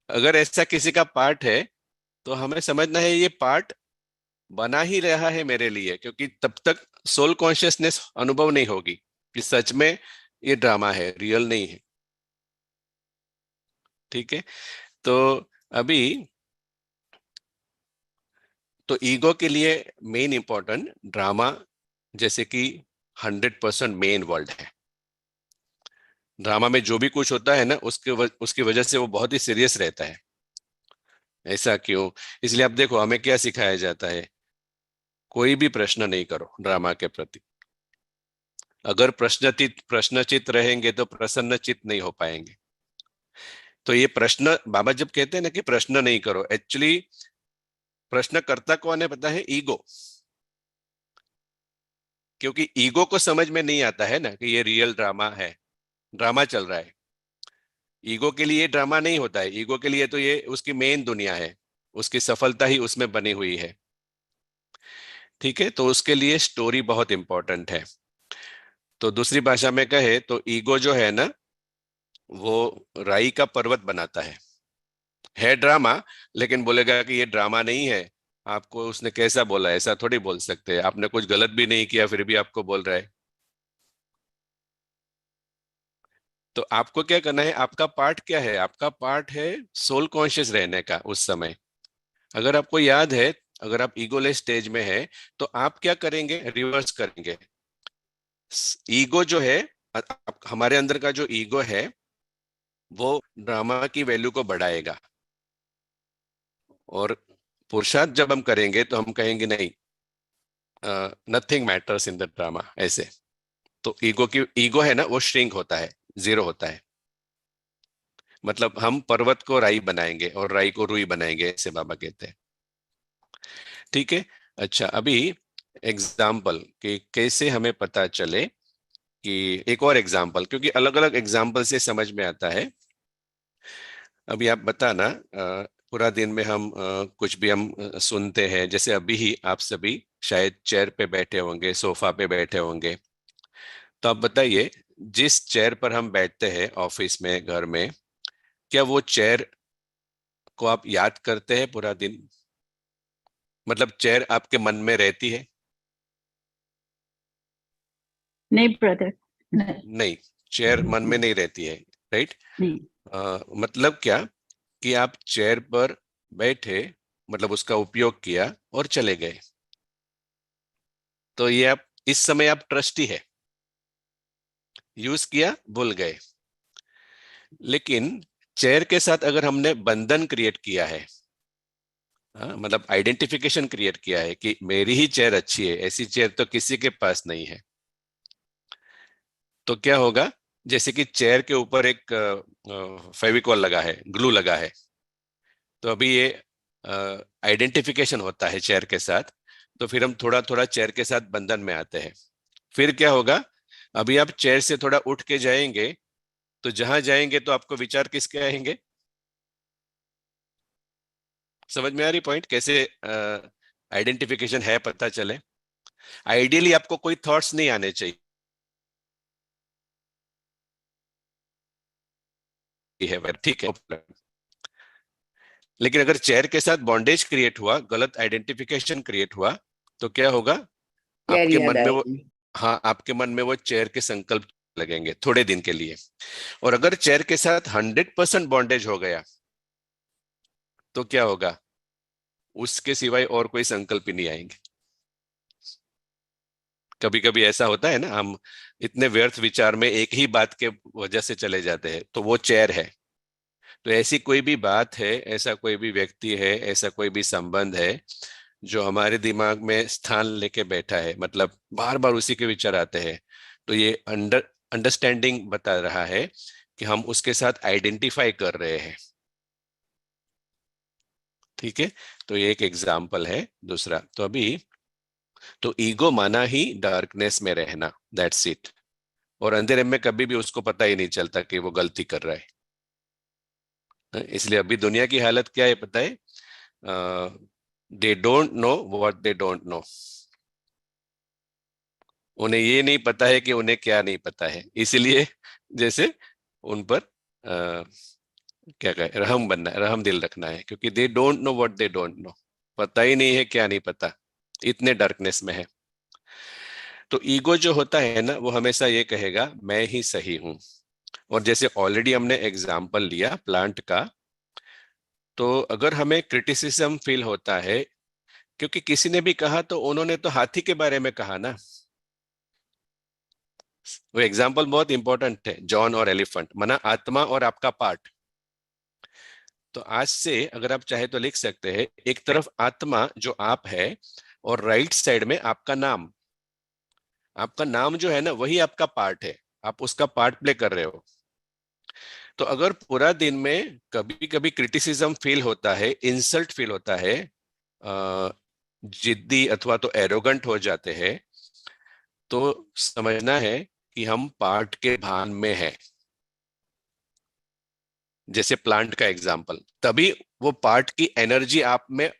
अगर ऐसा किसी का पार्ट है, तो हमें समझना है ये पार्ट बना ही रहा है मेरे लिए, क्योंकि तब तक सोल कॉन्शियसनेस अनुभव नहीं होगी कि सच में ये ड्रामा है, रियल नहीं है। ठीक है। तो अभी, तो ईगो के लिए मेन इंपॉर्टेंट ड्रामा, जैसे कि 100% मेन वर्ल्ड है। ड्रामा में जो भी कुछ होता है ना, उसकी वजह से वो बहुत ही सीरियस रहता है। ऐसा क्यों? इसलिए आप देखो हमें क्या सिखाया जाता है, कोई भी प्रश्न नहीं करो ड्रामा के प्रति। अगर प्रश्नचित रहेंगे तो प्रसन्नचित नहीं हो पाएंगे। तो ये प्रश्न, बाबा जब कहते हैं ना कि प्रश्न नहीं करो, एक्चुअली प्रश्न करता कौन है पता है? ईगो। क्योंकि ईगो को समझ में नहीं आता है ना कि ये रियल ड्रामा है, ड्रामा चल रहा है। ईगो के लिए ड्रामा नहीं होता है, ईगो के लिए तो ये उसकी मेन दुनिया है, उसकी सफलता ही उसमें बनी हुई है। ठीक है, तो उसके लिए स्टोरी बहुत इंपॉर्टेंट है। तो दूसरी भाषा में कहे तो ईगो जो है ना, वो राई का पर्वत बनाता है ड्रामा, लेकिन बोलेगा कि ये ड्रामा नहीं है। आपको उसने कैसा बोला, ऐसा थोड़ी बोल सकते हैं, आपने कुछ गलत भी नहीं किया फिर भी आपको बोल रहा है। तो आपको क्या करना है, आपका पार्ट क्या है, आपका पार्ट है सोल कॉन्शियस रहने का उस समय। अगर आपको याद है, अगर आप ईगोलेस स्टेज में है तो आप क्या करेंगे, रिवर्स करेंगे। ईगो जो है, हमारे अंदर का जो ईगो है वो ड्रामा की वैल्यू को बढ़ाएगा, और पुरुषार्थ जब हम करेंगे तो हम कहेंगे नहीं, nothing matters in the drama, ऐसे। तो ईगो है ना, वो श्रिंक होता है, जीरो होता है। मतलब हम पर्वत को राई बनाएंगे और राई को रुई बनाएंगे, ऐसे बाबा कहते हैं। ठीक है। अच्छा, अभी एग्जाम्पल कि कैसे हमें पता चले, कि एक और एग्जाम्पल, क्योंकि अलग अलग एग्जाम्पल से समझ में आता है। अभी आप बताना, पूरा दिन में हम कुछ भी हम सुनते हैं, जैसे अभी ही आप सभी शायद चेयर पे बैठे होंगे, सोफा पे बैठे होंगे। तो आप बताइए, जिस चेयर पर हम बैठते हैं ऑफिस में, घर में, क्या वो चेयर को आप याद करते हैं पूरा दिन? मतलब चेयर आपके मन में रहती है? नहीं ब्रदर, नहीं। नहीं, चेयर मन में नहीं रहती है, राइट। नहीं। मतलब क्या, कि आप चेयर पर बैठे, मतलब उसका उपयोग किया और चले गए, तो ये आप इस समय आप ट्रस्टी है, यूज किया भूल गए। लेकिन चेयर के साथ अगर हमने बंधन क्रिएट किया है, हाँ, मतलब आइडेंटिफिकेशन क्रिएट किया है कि मेरी ही चेयर अच्छी है, ऐसी चेयर तो किसी के पास नहीं है, तो क्या होगा, जैसे कि चेयर के ऊपर एक फेविकॉल लगा है, ग्लू लगा है, तो अभी ये आइडेंटिफिकेशन होता है चेयर के साथ, तो फिर हम थोड़ा थोड़ा चेयर के साथ बंधन में आते हैं। फिर क्या होगा, अभी आप चेयर से थोड़ा उठ के जाएंगे, तो जहां जाएंगे तो आपको विचार किसके आएंगे? समझ में आ रही पॉइंट, कैसे आइडेंटिफिकेशन है, पता चले। आइडियली आपको कोई थॉट्स नहीं आने चाहिए है, ठीक है। लेकिन अगर चेयर के साथ बॉन्डेज क्रिएट हुआ, गलत आइडेंटिफिकेशन क्रिएट हुआ, तो क्या होगा, चेयर आपके याद मन में वो, आएगी। हाँ, आपके मन में वो चेयर के संकल्प लगेंगे थोड़े दिन के लिए। और अगर चेयर के साथ 100% बॉन्डेज हो गया, तो क्या होगा, उसके सिवाय और कोई संकल्प ही नहीं आएंगे। कभी कभी ऐसा होता है ना, हम इतने व्यर्थ विचार में एक ही बात के वजह से चले जाते हैं, तो वो चेयर है। तो ऐसी कोई भी बात है, ऐसा कोई भी व्यक्ति है, ऐसा कोई भी संबंध है जो हमारे दिमाग में स्थान लेके बैठा है, मतलब बार बार उसी के विचार आते हैं, तो ये अंडरस्टैंडिंग बता रहा है कि हम उसके साथ आइडेंटिफाई कर रहे हैं। ठीक है, तो ये एक एग्जाम्पल है। दूसरा, तो अभी, तो ईगो माना ही डार्कनेस में रहना, दैट्स इट। और अंधेरे में कभी भी उसको पता ही नहीं चलता कि वो गलती कर रहा है। इसलिए अभी दुनिया की हालत क्या है पता है, they don't know what they don't know. उन्हें ये नहीं पता है कि उन्हें क्या नहीं पता है, इसलिए जैसे उन पर क्या कहे, रहम बनना है, रहम दिल रखना है, क्योंकि they don't know what they don't know, पता ही नहीं है क्या नहीं पता, इतने डार्कनेस में है। तो ईगो जो होता है ना, वो हमेशा ये कहेगा मैं ही सही हूं। और जैसे ऑलरेडी हमने एग्जाम्पल लिया प्लांट का, तो अगर हमें क्रिटिसिज्म फील होता है, क्योंकि किसी ने भी कहा, तो उन्होंने तो हाथी के बारे में कहा ना, वो एग्जाम्पल बहुत इंपॉर्टेंट है, जॉन और एलिफेंट, मना आत्मा और आपका पार्ट। तो आज से अगर आप चाहे तो लिख सकते हैं, एक तरफ आत्मा जो आप है, और राइट साइड में आपका नाम। आपका नाम जो है ना, वही आपका पार्ट है, आप उसका पार्ट प्ले कर रहे हो। तो अगर पूरा दिन में कभी कभी क्रिटिसिज्म फील होता है, इंसल्ट फील होता है, जिद्दी अथवा तो एरोगंट हो जाते हैं, तो समझना है कि हम पार्ट के भान में है। जैसे प्लांट का एग्जाम्पल, तभी वो पार्ट की एनर्जी आप में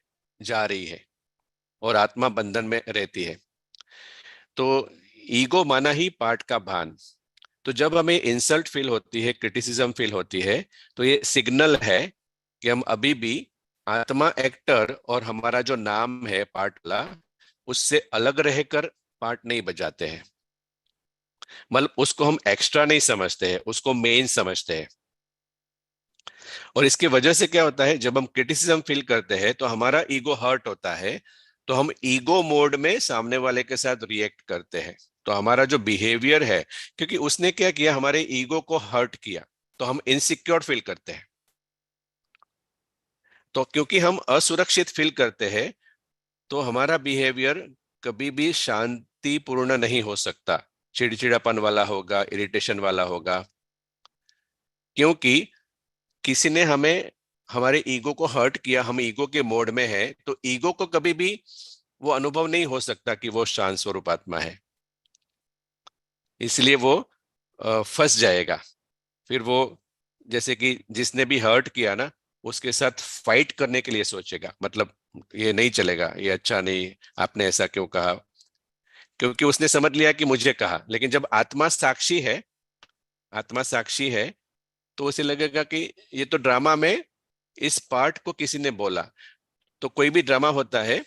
जा रही है और आत्मा बंधन में रहती है। तो ईगो माना ही पार्ट का भान। तो जब हमें इंसल्ट फील होती है, क्रिटिसिज्म फील होती है, तो ये सिग्नल है कि हम अभी भी आत्मा एक्टर और हमारा जो नाम है पार्ट वाला, उससे अलग रहकर पार्ट नहीं बजाते हैं। मतलब उसको हम एक्स्ट्रा नहीं समझते हैं, उसको मेन समझते हैं। और इसकी वजह से क्या होता है, जब हम क्रिटिसिज्म फील करते हैं तो हमारा ईगो हर्ट होता है, तो हम ईगो मोड में सामने वाले के साथ रिएक्ट करते हैं। तो हमारा जो बिहेवियर है, क्योंकि उसने क्या किया, हमारे ईगो को हर्ट किया, तो हम इनसिक्योर फील करते हैं। तो क्योंकि हम असुरक्षित फील करते हैं, तो हमारा बिहेवियर कभी भी शांतिपूर्ण नहीं हो सकता, चिड़चिड़ापन वाला होगा, इरिटेशन वाला होगा। क्योंकि किसी ने हमें, हमारे ईगो को हर्ट किया, हम ईगो के मोड में हैं, तो ईगो को कभी भी वो अनुभव नहीं हो सकता कि वो शांत स्वरूप आत्मा है। इसलिए वो फंस जाएगा। फिर वो, जैसे कि जिसने भी हर्ट किया ना, उसके साथ फाइट करने के लिए सोचेगा, मतलब ये नहीं चलेगा, ये अच्छा नहीं, आपने ऐसा क्यों कहा, क्योंकि उसने समझ लिया कि मुझे कहा। लेकिन जब आत्मा साक्षी है, आत्मा साक्षी है, तो उसे लगेगा कि ये तो ड्रामा में इस पार्ट को किसी ने बोला। तो कोई भी ड्रामा होता है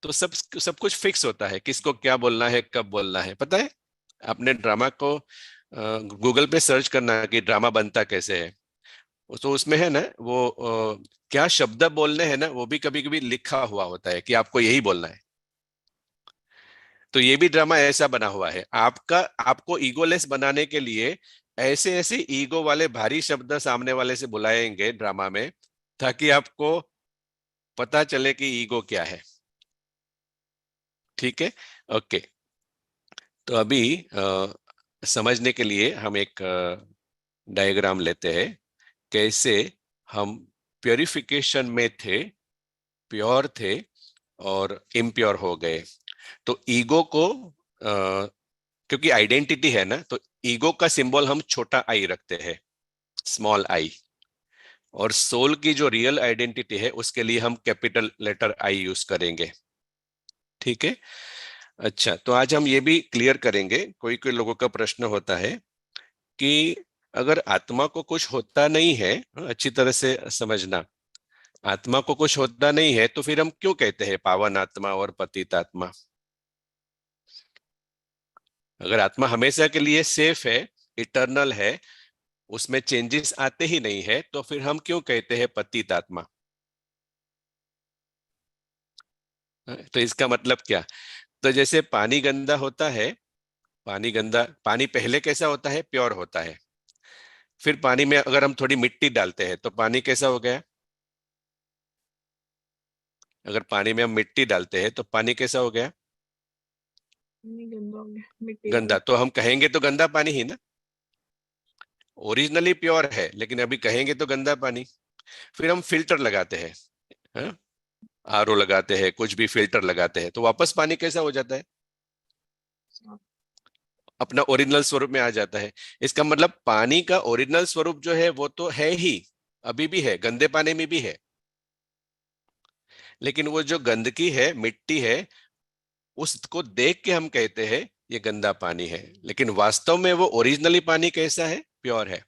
तो सब सब कुछ फिक्स होता है, किसको क्या बोलना है, कब बोलना है, पता है। आपने ड्रामा को गूगल पे सर्च करना कि ड्रामा बनता कैसे है, तो उसमें है ना वो क्या शब्द बोलने हैं ना, वो भी कभी कभी लिखा हुआ होता है कि आपको यही बोलना है। तो ये भी ड्रामा ऐसा बना हुआ है, आपका, आपको ईगोलेस बनाने के लिए ऐसे ऐसे ईगो वाले भारी शब्द सामने वाले से बुलाएंगे ड्रामा में, ताकि आपको पता चले कि ईगो क्या है। ठीक है, ओके। तो अभी समझने के लिए हम एक डायग्राम लेते हैं, कैसे हम प्योरिफिकेशन में थे, प्योर थे और इम्प्योर हो गए। तो ईगो को क्योंकि आइडेंटिटी है ना, तो ईगो का सिंबल हम छोटा आई रखते हैं, स्मॉल आई। और सोल की जो रियल आइडेंटिटी है, उसके लिए हम कैपिटल लेटर आई यूज करेंगे। ठीक है, अच्छा। तो आज हम ये भी क्लियर करेंगे, कोई कोई लोगों का प्रश्न होता है कि अगर आत्मा को कुछ होता नहीं है, अच्छी तरह से समझना, आत्मा को कुछ होता नहीं है तो फिर हम क्यों कहते हैं पावन आत्मा और पतित आत्मा। अगर आत्मा हमेशा के लिए सेफ है, इटर्नल है, उसमें चेंजेस आते ही नहीं है, तो फिर हम क्यों कहते हैं पतित आत्मा। तो इसका मतलब क्या, तो जैसे पानी गंदा होता है, पानी गंदा, पानी पहले कैसा होता है, प्योर होता है। फिर पानी में अगर हम थोड़ी मिट्टी डालते हैं तो पानी कैसा हो गया। अगर पानी में हम मिट्टी डालते हैं तो पानी कैसा हो गया, नहीं, गंदा हो गया, मिट्टी वाला। गंदा। तो हम कहेंगे तो गंदा पानी ही ना, ओरिजिनली प्योर है, लेकिन अभी कहेंगे तो गंदा पानी। फिर हम फिल्टर लगाते हैं, हाँ? आरओ लगाते हैं, कुछ भी फिल्टर लगाते हैं, तो वापस पानी कैसा हो जाता है, साफ। अपना ओरिजिनल स्वरूप में आ जाता है। इसका मतलब पानी का ओरिजिनल स्वरूप जो है वो तो है ही, अभी भी है, गंदे पानी में भी है। लेकिन वो जो गंदगी है, मिट्टी है, उसको देख के हम कहते हैं ये गंदा पानी है, लेकिन वास्तव में वो ओरिजिनली पानी कैसा है, प्योर है।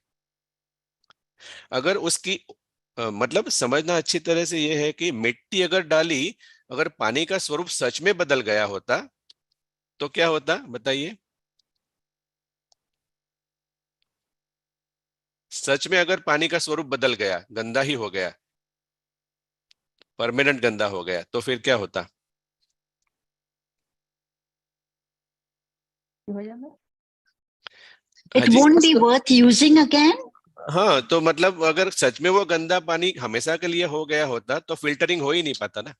अगर उसकी मतलब समझना अच्छी तरह से ये है कि मिट्टी अगर डाली, अगर पानी का स्वरूप सच में बदल गया होता तो क्या होता, बताइए। सच में अगर पानी का स्वरूप बदल गया, गंदा ही हो गया, परमानेंट गंदा हो गया, तो फिर क्या होता। हाँ It ji, won't be worth using again. हाँ, तो मतलब अगर सच में वो गंदा पानी हमेशा के लिए हो गया होता तो फिल्टरिंग हो ही नहीं पाता ना।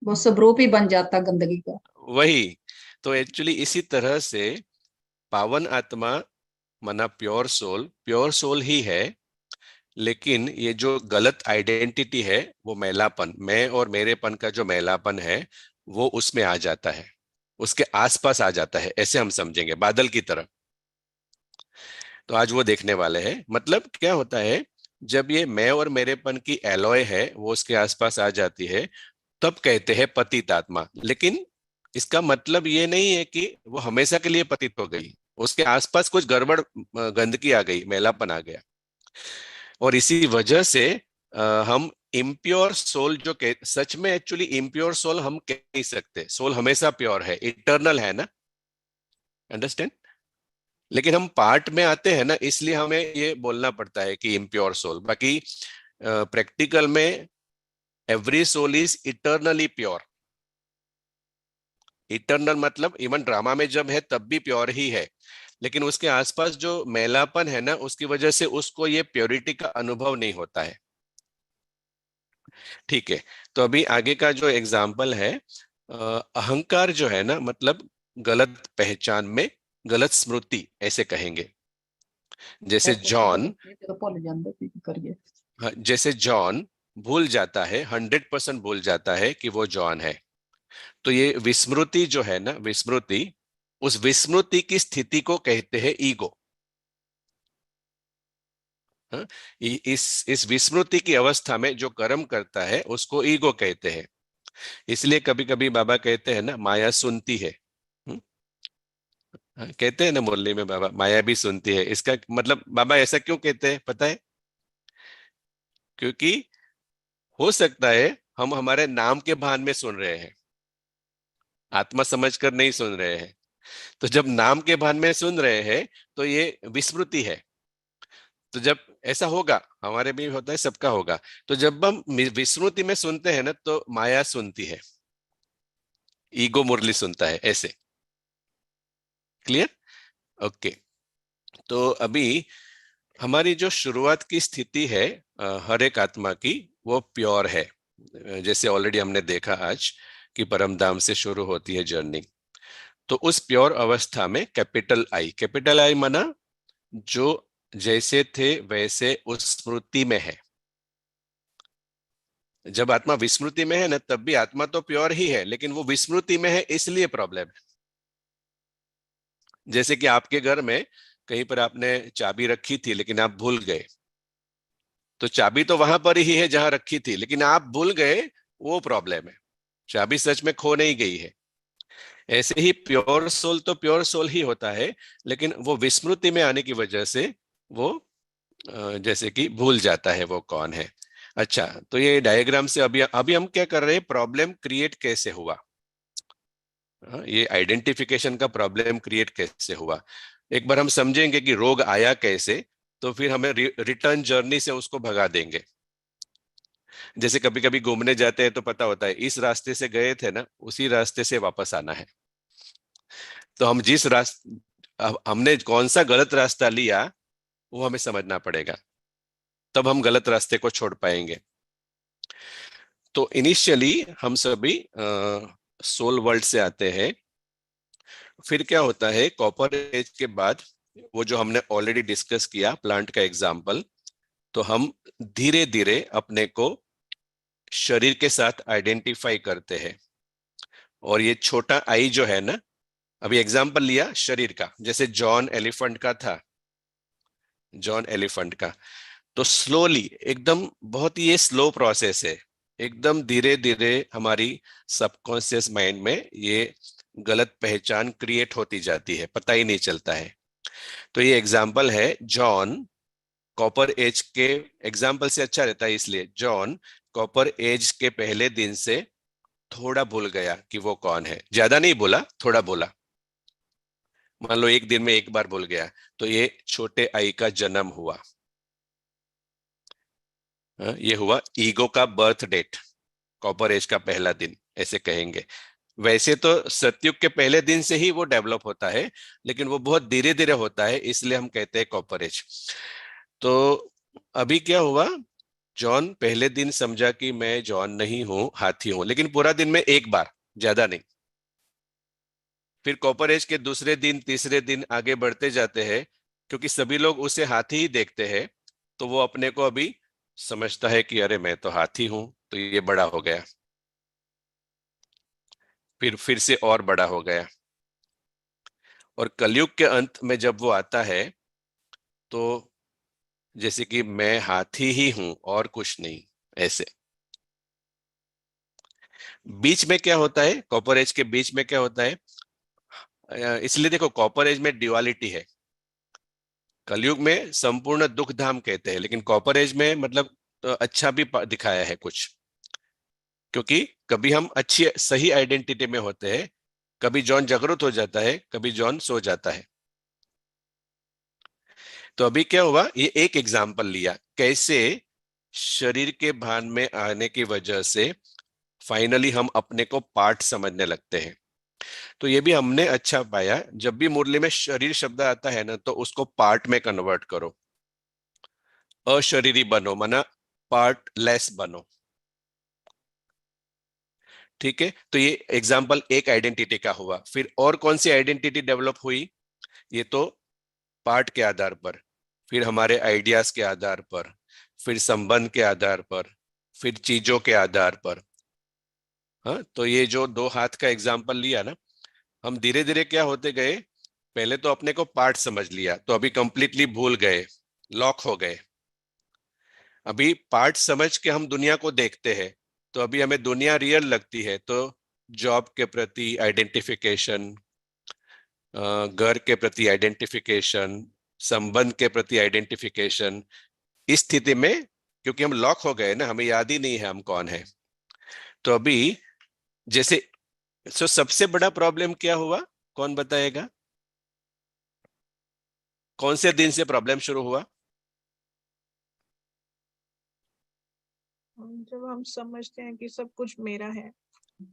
वो स्वरूप ही बन जाता गंदगी का। वही, तो एक्चुअली इसी तरह से पावन आत्मा माना प्योर सोल ही है, लेकिन ये जो गलत आइडेंटिटी है, वो मैलापन, मैं और मेरेपन का जो मैलापन है, वो उसमें आ जाता है, उसके आसपास आ जाता है, ऐसे हम समझेंगे, बादल की तरह। तो आज वो देखने वाले हैं। मतलब क्या होता है जब ये मैं और मेरेपन की एलॉय है वो उसके आसपास आ जाती है, तब कहते हैं पतित आत्मा। लेकिन इसका मतलब ये नहीं है कि वो हमेशा के लिए पतित हो गई, उसके आसपास कुछ गड़बड़, गंदगी आ गई, मैलापन आ गया। और इसी वजह से हम इम्प्योर सोल जो कह, सच में एक्चुअली इम्प्योर सोल हम कह नहीं सकते, सोल हमेशा प्योर है, इटर्नल है ना, अंडरस्टैंड। लेकिन हम पार्ट में आते हैं ना, इसलिए हमें ये बोलना पड़ता है कि इम्प्योर सोल। बाकी प्रैक्टिकल में every soul is eternally pure. Eternal मतलब इवन ड्रामा में जब है तब भी प्योर ही है, लेकिन उसके आसपास जो मैलापन है ना, उसकी वजह से उसको ये प्योरिटी का अनुभव नहीं होता है। ठीक है, तो अभी आगे का जो एग्जाम्पल है, अहंकार जो है ना, मतलब गलत पहचान में गलत स्मृति ऐसे कहेंगे। जैसे जॉन, तो भूल जाते की करिए। हाँ, जैसे जॉन भूल जाता है, 100% भूल जाता है कि वो जॉन है। तो ये विस्मृति जो है ना, विस्मृति, उस विस्मृति की स्थिति को कहते हैं ईगो। हाँ, इस विस्मृति की अवस्था में जो कर्म करता है उसको ईगो कहते हैं। इसलिए कभी कभी बाबा कहते हैं ना, माया सुनती है। हम्म, हाँ, कहते हैं ना मुरली में बाबा, माया भी सुनती है। इसका मतलब बाबा ऐसा क्यों कहते हैं पता है? क्योंकि हो सकता है हम हमारे नाम के भान में सुन रहे हैं, आत्मा समझकर नहीं सुन रहे हैं। तो जब नाम के भान में सुन रहे हैं तो ये विस्मृति है। तो जब ऐसा होगा, हमारे भी होता है, सबका होगा, तो जब हम विस्मृति में सुनते हैं ना, तो माया सुनती है, ईगो मुरली सुनता है, ऐसे। क्लियर? ओके। तो अभी हमारी जो शुरुआत की स्थिति है हर एक आत्मा की, वो प्योर है। जैसे ऑलरेडी हमने देखा आज कि परम धाम से शुरू होती है जर्नी। तो उस प्योर अवस्था में कैपिटल आई माना जो जैसे थे वैसे उस स्मृति में है। जब आत्मा विस्मृति में है ना, तब भी आत्मा तो प्योर ही है, लेकिन वो विस्मृति में है, इसलिए प्रॉब्लम है। जैसे कि आपके घर में कहीं पर आपने चाबी रखी थी लेकिन आप भूल गए, तो चाबी तो वहां पर ही है जहां रखी थी, लेकिन आप भूल गए, वो प्रॉब्लम है। चाबी सच में खो नहीं गई है। ऐसे ही प्योर सोल तो प्योर सोल ही होता है, लेकिन वो विस्मृति में आने की वजह से वो जैसे कि भूल जाता है वो कौन है। अच्छा, तो ये डायग्राम से अभी अभी हम क्या कर रहे हैं, प्रॉब्लम क्रिएट कैसे हुआ। ये आइडेंटिफिकेशन का प्रॉब्लम क्रिएट कैसे हुआ, एक बार हम समझेंगे कि रोग आया कैसे, तो फिर हमें रिटर्न जर्नी से उसको भगा देंगे। जैसे कभी कभी घूमने जाते हैं तो पता होता है इस रास्ते से गए थे ना, उसी रास्ते से वापस आना है। तो हम जिस रास्ते, हमने कौन सा गलत रास्ता लिया वो हमें समझना पड़ेगा, तब हम गलत रास्ते को छोड़ पाएंगे। तो इनिशियली हम सभी सोल वर्ल्ड से आते हैं। फिर क्या होता है, कॉपर एज के बाद, वो जो हमने ऑलरेडी डिस्कस किया प्लांट का एग्जाम्पल, तो हम धीरे धीरे अपने को शरीर के साथ आइडेंटिफाई करते हैं। और ये छोटा आई जो है ना, अभी एग्जाम्पल लिया शरीर का, जैसे जॉन एलिफेंट का था, जॉन एलिफेंट का, तो स्लोली एकदम, बहुत ही ये स्लो प्रोसेस है, एकदम धीरे धीरे हमारी सबकॉन्शियस माइंड में ये गलत पहचान क्रिएट होती जाती है, पता ही नहीं चलता है। तो ये एग्जाम्पल है जॉन कॉपर एज के, एग्जाम्पल से अच्छा रहता है, इसलिए जॉन कॉपर एज के पहले दिन से थोड़ा भूल गया कि वो कौन है, ज्यादा नहीं बोला, थोड़ा बोला। मान लो एक दिन में एक बार भूल गया, तो ये छोटे आई का जन्म हुआ। ये हुआ ईगो का बर्थ डेट, कॉपर एज का पहला दिन ऐसे कहेंगे। वैसे तो सतयुग के पहले दिन से ही वो डेवलप होता है, लेकिन वो बहुत धीरे धीरे होता है, इसलिए हम कहते हैं कॉपर एज। तो अभी क्या हुआ, जॉन पहले दिन समझा कि मैं जॉन नहीं हूं, हाथी हूं, लेकिन पूरा दिन में एक बार, ज्यादा नहीं। फिर कॉपर एज के दूसरे दिन, तीसरे दिन आगे बढ़ते जाते हैं, क्योंकि सभी लोग उसे हाथी ही देखते हैं, तो वो अपने को अभी समझता है कि अरे मैं तो हाथी हूं, तो ये बड़ा हो गया। फिर से और बड़ा हो गया। और कलयुग के अंत में जब वो आता है, तो जैसे कि मैं हाथी ही हूं और कुछ नहीं, ऐसे। बीच में क्या होता है, कॉपर एज के बीच में क्या होता है, इसलिए देखो कॉपर एज में ड्युअलिटी है। कलयुग में संपूर्ण दुख धाम कहते हैं, लेकिन कॉपर एज में मतलब अच्छा भी दिखाया है कुछ, क्योंकि कभी हम अच्छी सही आइडेंटिटी में होते हैं, कभी जॉन जागृत हो जाता है, कभी जॉन सो जाता है। तो अभी क्या हुआ, ये एक एग्जाम्पल लिया कैसे शरीर के भान में आने की वजह से फाइनली हम अपने को पार्ट समझने लगते हैं। तो ये भी हमने अच्छा पाया, जब भी मुरली में शरीर शब्द आता है ना, तो उसको पार्ट में कन्वर्ट करो, अशरीरी बनो, माना पार्ट लेस बनो। ठीक है, तो ये एग्जाम्पल एक आइडेंटिटी का हुआ। फिर और कौन सी आइडेंटिटी डेवलप हुई, ये तो पार्ट के आधार पर, फिर हमारे आइडियाज के आधार पर, फिर संबंध के आधार पर, फिर चीजों के आधार पर। हाँ, तो ये जो दो हाथ का एग्जाम्पल लिया ना, हम धीरे धीरे क्या होते गए, पहले तो अपने को पार्ट समझ लिया, तो अभी कंप्लीटली भूल गए, लॉक हो गए। अभी पार्ट समझ के हम दुनिया को देखते हैं, तो अभी हमें दुनिया रियल लगती है, तो जॉब के प्रति आइडेंटिफिकेशन, घर के प्रति आइडेंटिफिकेशन, संबंध के प्रति आइडेंटिफिकेशन। इस स्थिति में क्योंकि हम लॉक हो गए ना, हमें याद ही नहीं है हम कौन है, तो अभी जैसे सबसे बड़ा प्रॉब्लम क्या हुआ, कौन बताएगा, कौन से दिन से प्रॉब्लम शुरू हुआ? जब हम समझते हैं कि सब कुछ मेरा है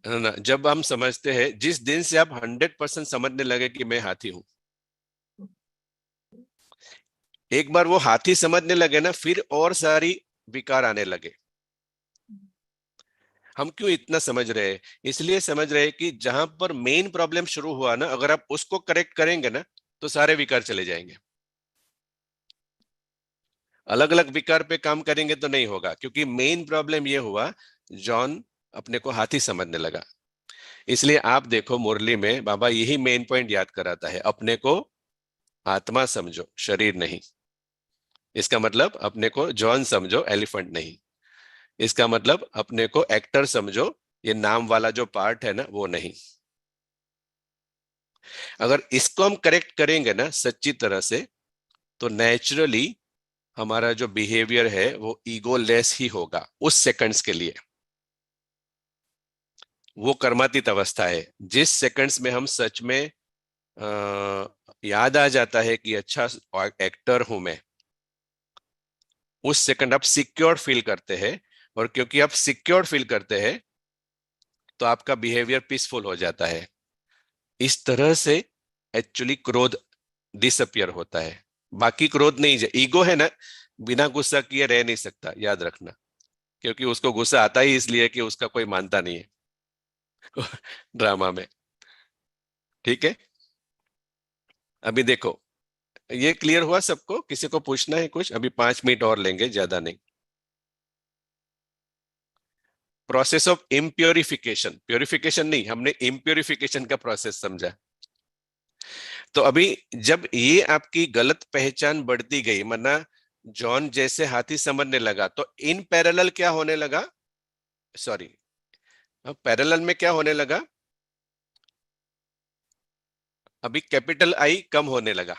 ना, जब हम समझते हैं, जिस दिन से आप 100% समझने लगे कि मैं हाथी हूं, एक बार वो हाथी समझने लगे ना, फिर और सारी विकार आने लगे। हम क्यों इतना समझ रहे हैं, इसलिए समझ रहे हैं कि जहां पर मेन प्रॉब्लम शुरू हुआ ना, अगर आप उसको करेक्ट करेंगे ना, तो सारे विकार चले जाएंगे। अलग अलग विकार पे काम करेंगे तो नहीं होगा, क्योंकि मेन प्रॉब्लम ये हुआ, जॉन अपने को हाथी समझने लगा। इसलिए आप देखो मुरली में बाबा यही मेन पॉइंट याद कराता है, अपने को आत्मा समझो, शरीर नहीं। इसका मतलब अपने को जॉन समझो, एलिफेंट नहीं। इसका मतलब अपने को एक्टर समझो, ये नाम वाला जो पार्ट है ना, वो नहीं। अगर इसको हम करेक्ट करेंगे ना सच्ची तरह से, तो नेचुरली हमारा जो बिहेवियर है वो ईगो लेस ही होगा उस सेकंड्स के लिए। वो कर्मातीत अवस्था है, जिस सेकंड्स में हम सच में याद आ जाता है कि अच्छा एक्टर हूं मैं, उस सेकंड आप सिक्योर फील करते हैं। और क्योंकि आप सिक्योर फील करते हैं, तो आपका बिहेवियर पीसफुल हो जाता है। इस तरह से एक्चुअली क्रोध डिसअपियर होता है। बाकी क्रोध नहीं, ईगो है ना, बिना गुस्सा किए रह नहीं सकता, याद रखना। क्योंकि उसको गुस्सा आता ही इसलिए कि उसका कोई मानता नहीं है ड्रामा में। ठीक है, अभी देखो ये क्लियर हुआ सबको, किसी को पूछना है कुछ? अभी 5 मिनट और लेंगे, ज्यादा नहीं। प्रोसेस ऑफ इम्प्योरिफिकेशन, प्योरिफिकेशन नहीं, हमने इम्प्योरिफिकेशन का प्रोसेस समझा। तो अभी जब ये आपकी गलत पहचान बढ़ती गई, मना जॉन जैसे हाथी समझने लगा, तो इन पैरेलल क्या होने लगा, सॉरी पैरेलल में क्या होने लगा, अभी कैपिटल आई कम होने लगा।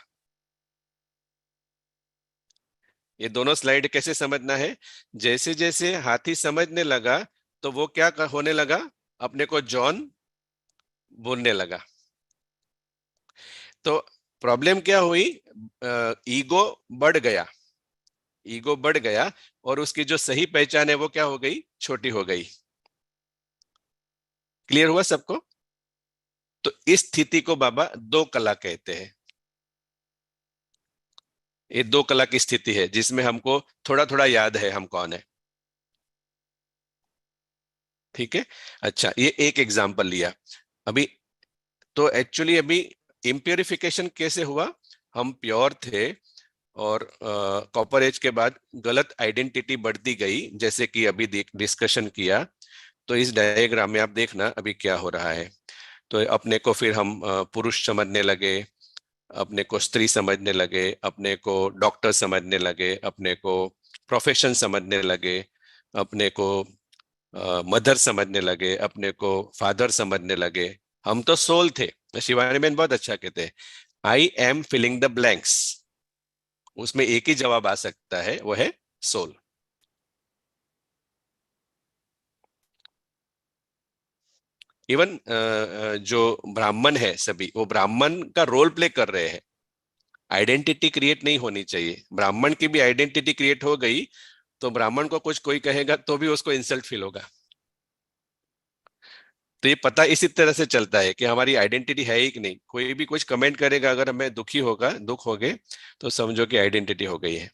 ये दोनों स्लाइड कैसे समझना है, जैसे जैसे हाथी समझने लगा, तो वो क्या होने लगा, अपने को जॉन बोलने लगा। तो प्रॉब्लम क्या हुई, ईगो बढ़ गया, ईगो बढ़ गया, और उसकी जो सही पहचान है वो क्या हो गई, छोटी हो गई। क्लियर हुआ सबको? तो इस स्थिति को बाबा दो कला कहते हैं। ये दो कला की स्थिति है, जिसमें हमको थोड़ा थोड़ा याद है हम कौन है। ठीक है, अच्छा ये एक एग्जाम्पल लिया अभी। तो एक्चुअली अभी इम्प्योरिफिकेशन कैसे हुआ, हम प्योर थे, और कॉपर एज के बाद गलत आइडेंटिटी बढ़ती गई, जैसे कि अभी डिस्कशन किया। तो इस डायग्राम में आप देखना अभी क्या हो रहा है। तो अपने को फिर हम पुरुष समझने लगे, अपने को स्त्री समझने लगे, अपने को डॉक्टर समझने लगे, अपने को प्रोफेशन समझने लगे, अपने को मदर समझने लगे, अपने को फादर समझने लगे। हम तो सोल थे। शिवानी बहन बहुत अच्छा कहते हैं, I am filling the blanks. उसमें एक ही जवाब आ सकता है, वो है सोल। इवन जो ब्राह्मण है सभी, वो ब्राह्मण का रोल प्ले कर रहे हैं। आइडेंटिटी क्रिएट नहीं होनी चाहिए। ब्राह्मण की भी आइडेंटिटी क्रिएट हो गई तो ब्राह्मण को कुछ कोई कहेगा तो भी उसको इंसल्ट फील होगा। तो ये पता इसी तरह से चलता है कि हमारी आइडेंटिटी है ही कि नहीं। कोई भी कुछ कमेंट करेगा, अगर हमें दुख हो गए तो समझो कि आइडेंटिटी हो गई है।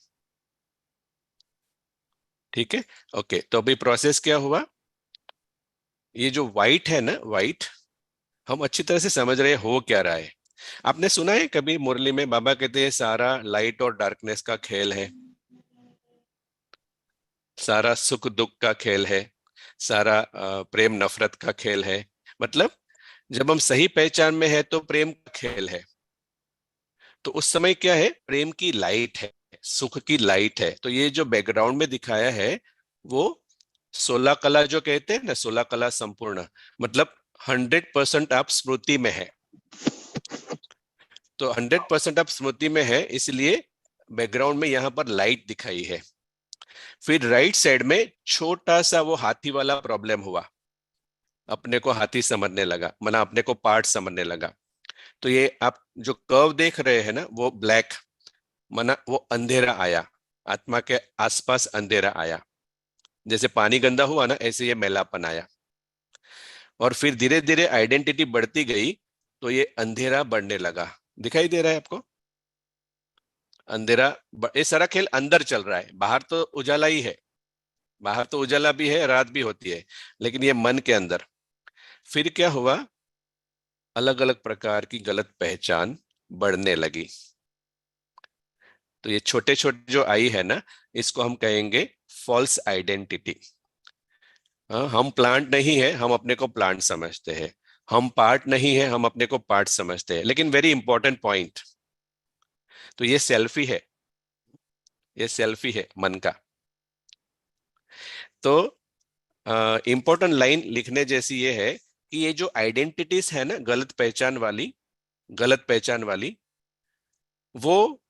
ठीक है, ओके। तो अभी प्रोसेस क्या हुआ, ये जो व्हाइट है ना, व्हाइट, हम अच्छी तरह से समझ रहे हो क्या रहा है। आपने सुना है कभी मुरली में बाबा कहते हैं सारा लाइट और डार्कनेस का खेल है, सारा सुख दुख का खेल है, सारा प्रेम नफरत का खेल है। मतलब जब हम सही पहचान में है तो प्रेम का खेल है। तो उस समय क्या है, प्रेम की लाइट है, सुख की लाइट है। तो ये जो बैकग्राउंड में दिखाया है वो 16 कला जो कहते हैं ना, 16 कला संपूर्ण, मतलब 100% आप स्मृति में है। तो 100% आप स्मृति में है, इसलिए बैकग्राउंड में यहां पर लाइट दिखाई है। फिर राइट साइड में छोटा सा वो हाथी वाला प्रॉब्लम हुआ, अपने को हाथी समझने लगा, मना अपने को पार्ट समझने लगा। तो ये आप जो कर्व देख रहे हैं ना, वो ब्लैक, मना वो अंधेरा आया, आत्मा के आसपास अंधेरा आया। जैसे पानी गंदा हुआ ना, ऐसे ये मैलापन आया। और फिर धीरे धीरे आइडेंटिटी बढ़ती गई तो ये अंधेरा बढ़ने लगा। दिखाई दे रहा है आपको अंधेरा? ये सारा खेल अंदर चल रहा है, बाहर तो उजाला ही है। बाहर तो उजाला भी है, रात भी होती है, लेकिन ये मन के अंदर। फिर क्या हुआ, अलग अलग प्रकार की गलत पहचान बढ़ने लगी। तो ये छोटे छोटे जो आई है ना, इसको हम कहेंगे फॉल्स आइडेंटिटी। हम प्लांट नहीं है, हम अपने को प्लांट समझते हैं। हम पार्ट नहीं है, हम अपने को पार्ट समझते हैं। लेकिन वेरी इंपॉर्टेंट पॉइंट, तो ये सेल्फी है, ये सेल्फी है मन का। तो इंपॉर्टेंट लाइन लिखने जैसी ये है कि ये जो आइडेंटिटीज है ना, गलत पहचान वाली, गलत पहचान वाली, वो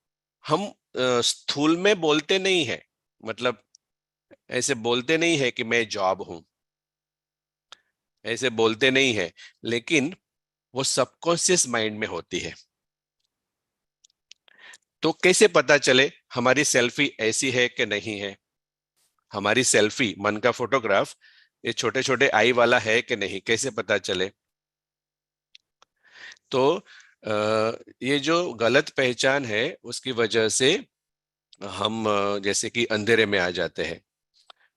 हम स्थूल में बोलते नहीं है। मतलब ऐसे बोलते नहीं है कि मैं जॉब हूं, ऐसे बोलते नहीं है, लेकिन वो सबकॉन्शियस माइंड में होती है। तो कैसे पता चले हमारी सेल्फी ऐसी है कि नहीं है? हमारी सेल्फी, मन का फोटोग्राफ, ये छोटे छोटे आई वाला है कि नहीं, कैसे पता चले? तो ये जो गलत पहचान है उसकी वजह से हम जैसे कि अंधेरे में आ जाते हैं।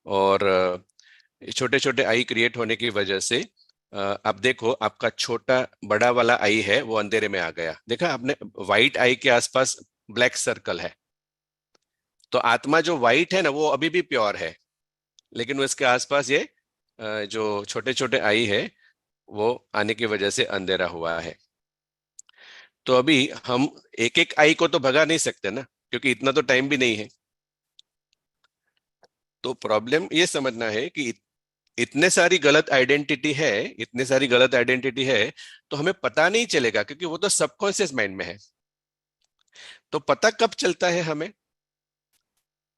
और छोटे छोटे आई क्रिएट होने की वजह से आप देखो, आपका छोटा बड़ा वाला आई है वो अंधेरे में आ गया। देखा आपने, व्हाइट आई के आसपास ब्लैक सर्कल है। तो आत्मा जो व्हाइट है ना, वो अभी भी प्योर है, लेकिन वो इसके आसपास ये जो छोटे छोटे आई है वो आने की वजह से अंधेरा हुआ है। तो अभी हम एक एक आई को तो भगा नहीं सकते ना, क्योंकि इतना तो टाइम भी नहीं है। तो प्रॉब्लम ये समझना है कि इतने सारी गलत आइडेंटिटी है, इतने सारी गलत आइडेंटिटी है, तो हमें पता नहीं चलेगा, क्योंकि वो तो सबकॉन्शियस माइंड में है। तो पता कब चलता है हमें?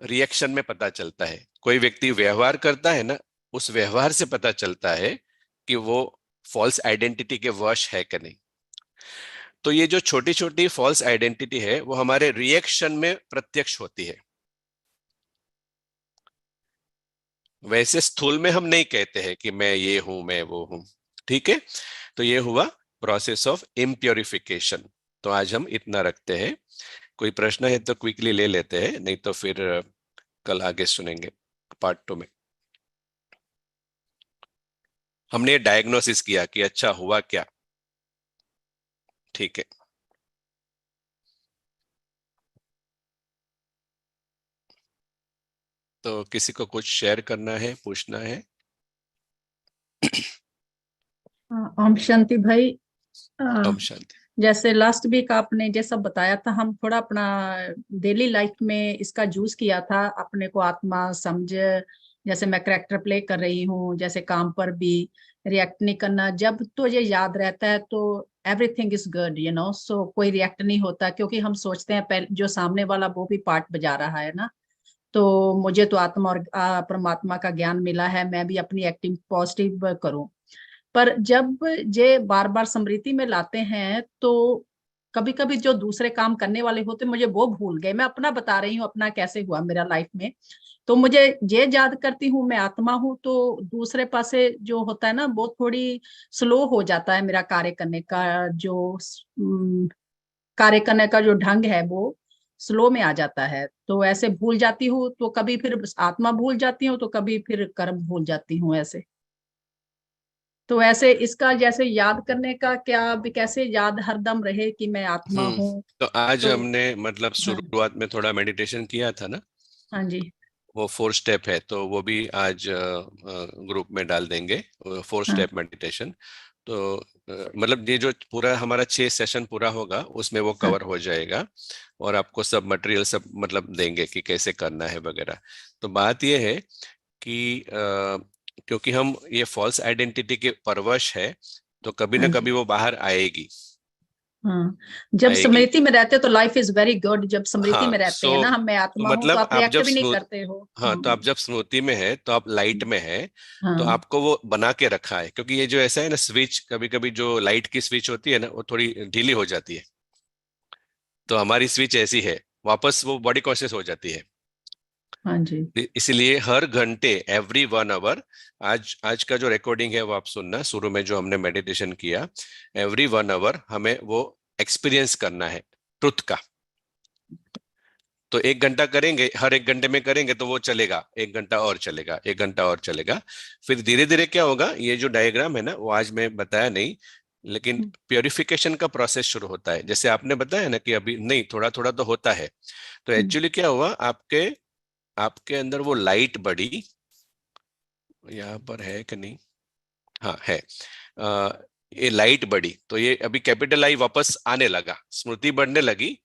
रिएक्शन में पता चलता है। कोई व्यक्ति व्यवहार करता है ना, उस व्यवहार से पता चलता है कि वो फॉल्स आइडेंटिटी के वश है कि नहीं। तो ये जो छोटी छोटी फॉल्स आइडेंटिटी है वो हमारे रिएक्शन में प्रत्यक्ष होती है। वैसे स्थूल में हम नहीं कहते हैं कि मैं ये हूं, मैं वो हूं। ठीक है, तो ये हुआ प्रोसेस ऑफ इम्प्योरिफिकेशन। तो आज हम इतना रखते हैं। कोई प्रश्न है तो क्विकली ले लेते हैं, नहीं तो फिर कल आगे सुनेंगे पार्ट 2 में। हमने डायग्नोसिस किया कि अच्छा हुआ क्या। ठीक है, तो किसी को कुछ शेयर करना है, पूछना है? ओम शांति भाई। ओम शांति। जैसे लास्ट वीक आपने जैसा बताया था, हम थोड़ा अपना डेली लाइफ में इसका यूज किया था, अपने को आत्मा समझ, जैसे मैं करेक्टर प्ले कर रही हूँ, जैसे काम पर भी रिएक्ट नहीं करना, जब तो ये याद रहता है तो everything is good, you know, so कोई रिएक्ट नहीं होता, क्योंकि हम सोचते हैं पहले जो सामने वाला वो भी पार्ट बजा रहा है ना, तो मुझे तो आत्मा और परमात्मा का ज्ञान मिला है, मैं भी अपनी एक्टिंग पॉजिटिव करूं। पर जब ये बार बार स्मृति में लाते हैं तो कभी कभी जो दूसरे काम करने वाले होते मुझे वो भूल गए। मैं अपना बता रही हूँ, अपना कैसे हुआ मेरा लाइफ में, तो मुझे ये याद करती हूँ मैं आत्मा हूँ, तो दूसरे पासे जो होता है ना वो थोड़ी स्लो हो जाता है, मेरा कार्य करने का कार्य करने का जो ढंग है वो स्लो में आ जाता है, तो ऐसे भूल जाती हूँ, तो कभी फिर आत्मा भूल जाती हूँ, तो कभी फिर कर्म भूल जाती हूँ ऐसे। तो ऐसे इसका जैसे याद करने का क्या, भी कैसे याद हरदम रहे कि मैं आत्मा हूँ। तो आज तो हमने मतलब हाँ, शुरुआत में थोड़ा मेडिटेशन किया था ना, हाँ जी, वो 4 स्टेप है, तो वो भी आज ग्रुप में डाल देंगे, 4 हाँ, स्टेप मेडिटेशन। तो मतलब ये जो पूरा हमारा 6 सेशन पूरा होगा उसमें वो हाँ, कवर हो जाएगा, और आपको सब मटेरियल सब मतलब देंगे कि कैसे करना है वगैरह। तो बात ये है कि क्योंकि हम ये फॉल्स आइडेंटिटी के परवश है, तो कभी ना हाँ कभी जी, वो बाहर आएगी। हाँ। जब आएगी। स्मृति में रहते हो तो लाइफ इज वेरी गुड, जब स्मृति हाँ में रहते हैं ना हम, मैं तो आत्मा हूँ, तो मतलब आप आप रिएक्ट जब भी नहीं करते हो। हाँ, तो आप जब स्मृति में है तो आप लाइट में है, तो हाँ, आपको वो बना के रखा है, क्योंकि ये जो ऐसा है ना स्विच, कभी कभी जो लाइट की स्विच होती है ना वो थोड़ी ढीली हो जाती है, तो हमारी स्विच ऐसी है, वापस वो बॉडी कॉन्शियस हो जाती है। हाँ जी, इसलिए हर घंटे, एवरी 1 आवर, आज आज का जो रिकॉर्डिंग है वो आप सुनना, शुरू में जो हमने मेडिटेशन किया, एवरी 1 आवर हमें वो एक्सपीरियंस करना है ट्रुथ का। तो 1 घंटा करेंगे, हर 1 घंटे में करेंगे तो वो चलेगा, 1 घंटा और चलेगा, 1 घंटा और चलेगा। फिर धीरे धीरे क्या होगा, ये जो डायग्राम है ना वो आज मैं बताया नहीं, लेकिन प्योरिफिकेशन का प्रोसेस शुरू होता है, जैसे आपने बताया ना कि अभी नहीं, थोड़ा थोड़ा तो होता है। तो एक्चुअली क्या हुआ, आपके आपके अंदर वो लाइट बढ़ी, यहाँ पर है कि नहीं, हाँ है। आ, ये लाइट बढ़ी तो ये अभी कैपिटल आई वापस आने लगा, स्मृति बढ़ने लगी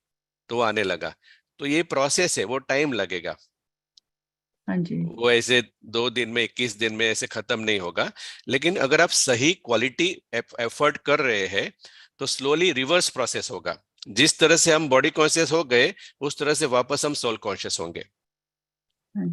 तो वो आने लगा। तो ये प्रोसेस है, वो टाइम लगेगा, हाँ जी, वो ऐसे 2 दिन में, 21 दिन में ऐसे खत्म नहीं होगा। लेकिन अगर आप सही क्वालिटी एफर्ट कर रहे हैं तो स्लोली रिवर्स प्रोसेस होगा। जिस तरह से हम बॉडी कॉन्शियस हो गए उस तरह से वापस हम सोल कॉन्शियस होंगे। हाँ,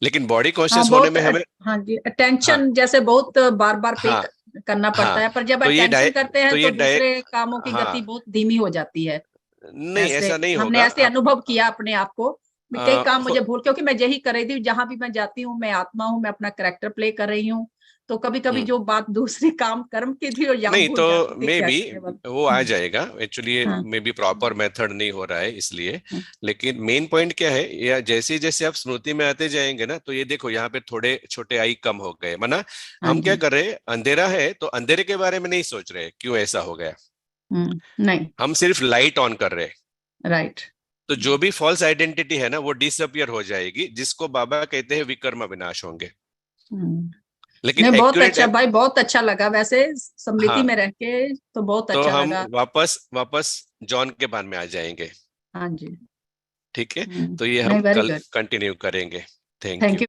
लेकिन बॉडी हाँ कॉन्शियस होने बहुत में हमें, हाँ जी, हाँ अटेंशन जैसे बहुत बार बार पे हाँ करना पड़ता हाँ, है, पर जब तो ये अटेंशन डाय करते हैं तो तो ये डाय दूसरे कामों की गति हाँ, बहुत धीमी हो जाती है। नहीं ऐसे ऐसा नहीं हमने होगा ऐसे आप अनुभव किया अपने आप को, भी कई काम हो, मुझे भूल, क्योंकि मैं यही कर रही थी, जहां भी मैं जाती हूँ मैं आत्मा हूँ, मैं अपना करेक्टर प्ले कर रही हूँ, तो कभी कभी हम्म, जो बात दूसरे काम कर्म की थी वो यहाँ नहीं भूल तो जाती थी मे क्या बी करने वाला। वो आ जाएगा, एक्चुअली हाँ, मे बी प्रॉपर मेथड नहीं हो रहा है इसलिए। हाँ, लेकिन मेन पॉइंट क्या है, या जैसे जैसे आप स्मृति में आते जाएंगे ना, तो ये देखो यहाँ पे थोड़े छोटे आई कम हो गए, माना हाँ हम क्या जी, कर रहे हैं, अंधेरा है तो अंधेरे के बारे में नहीं सोच रहे क्यों ऐसा हो गया, नहीं, हम सिर्फ लाइट ऑन कर रहे हैं। राइट, तो जो भी फॉल्स आइडेंटिटी है ना वो डिसअपियर हो जाएगी, जिसको बाबा कहते हैं विकर्म विनाश होंगे। लेकिन नहीं बहुत एक्यूरेट, अच्छा भाई, बहुत अच्छा लगा वैसे स्मृति हाँ, में रह के, तो बहुत तो अच्छा हम लगा। वापस वापस जॉन के बारे में आ जाएंगे। हाँ जी, ठीक है, तो ये नहीं हम वेरी कल गुड, कंटिन्यू करेंगे। Thank thank you. यू।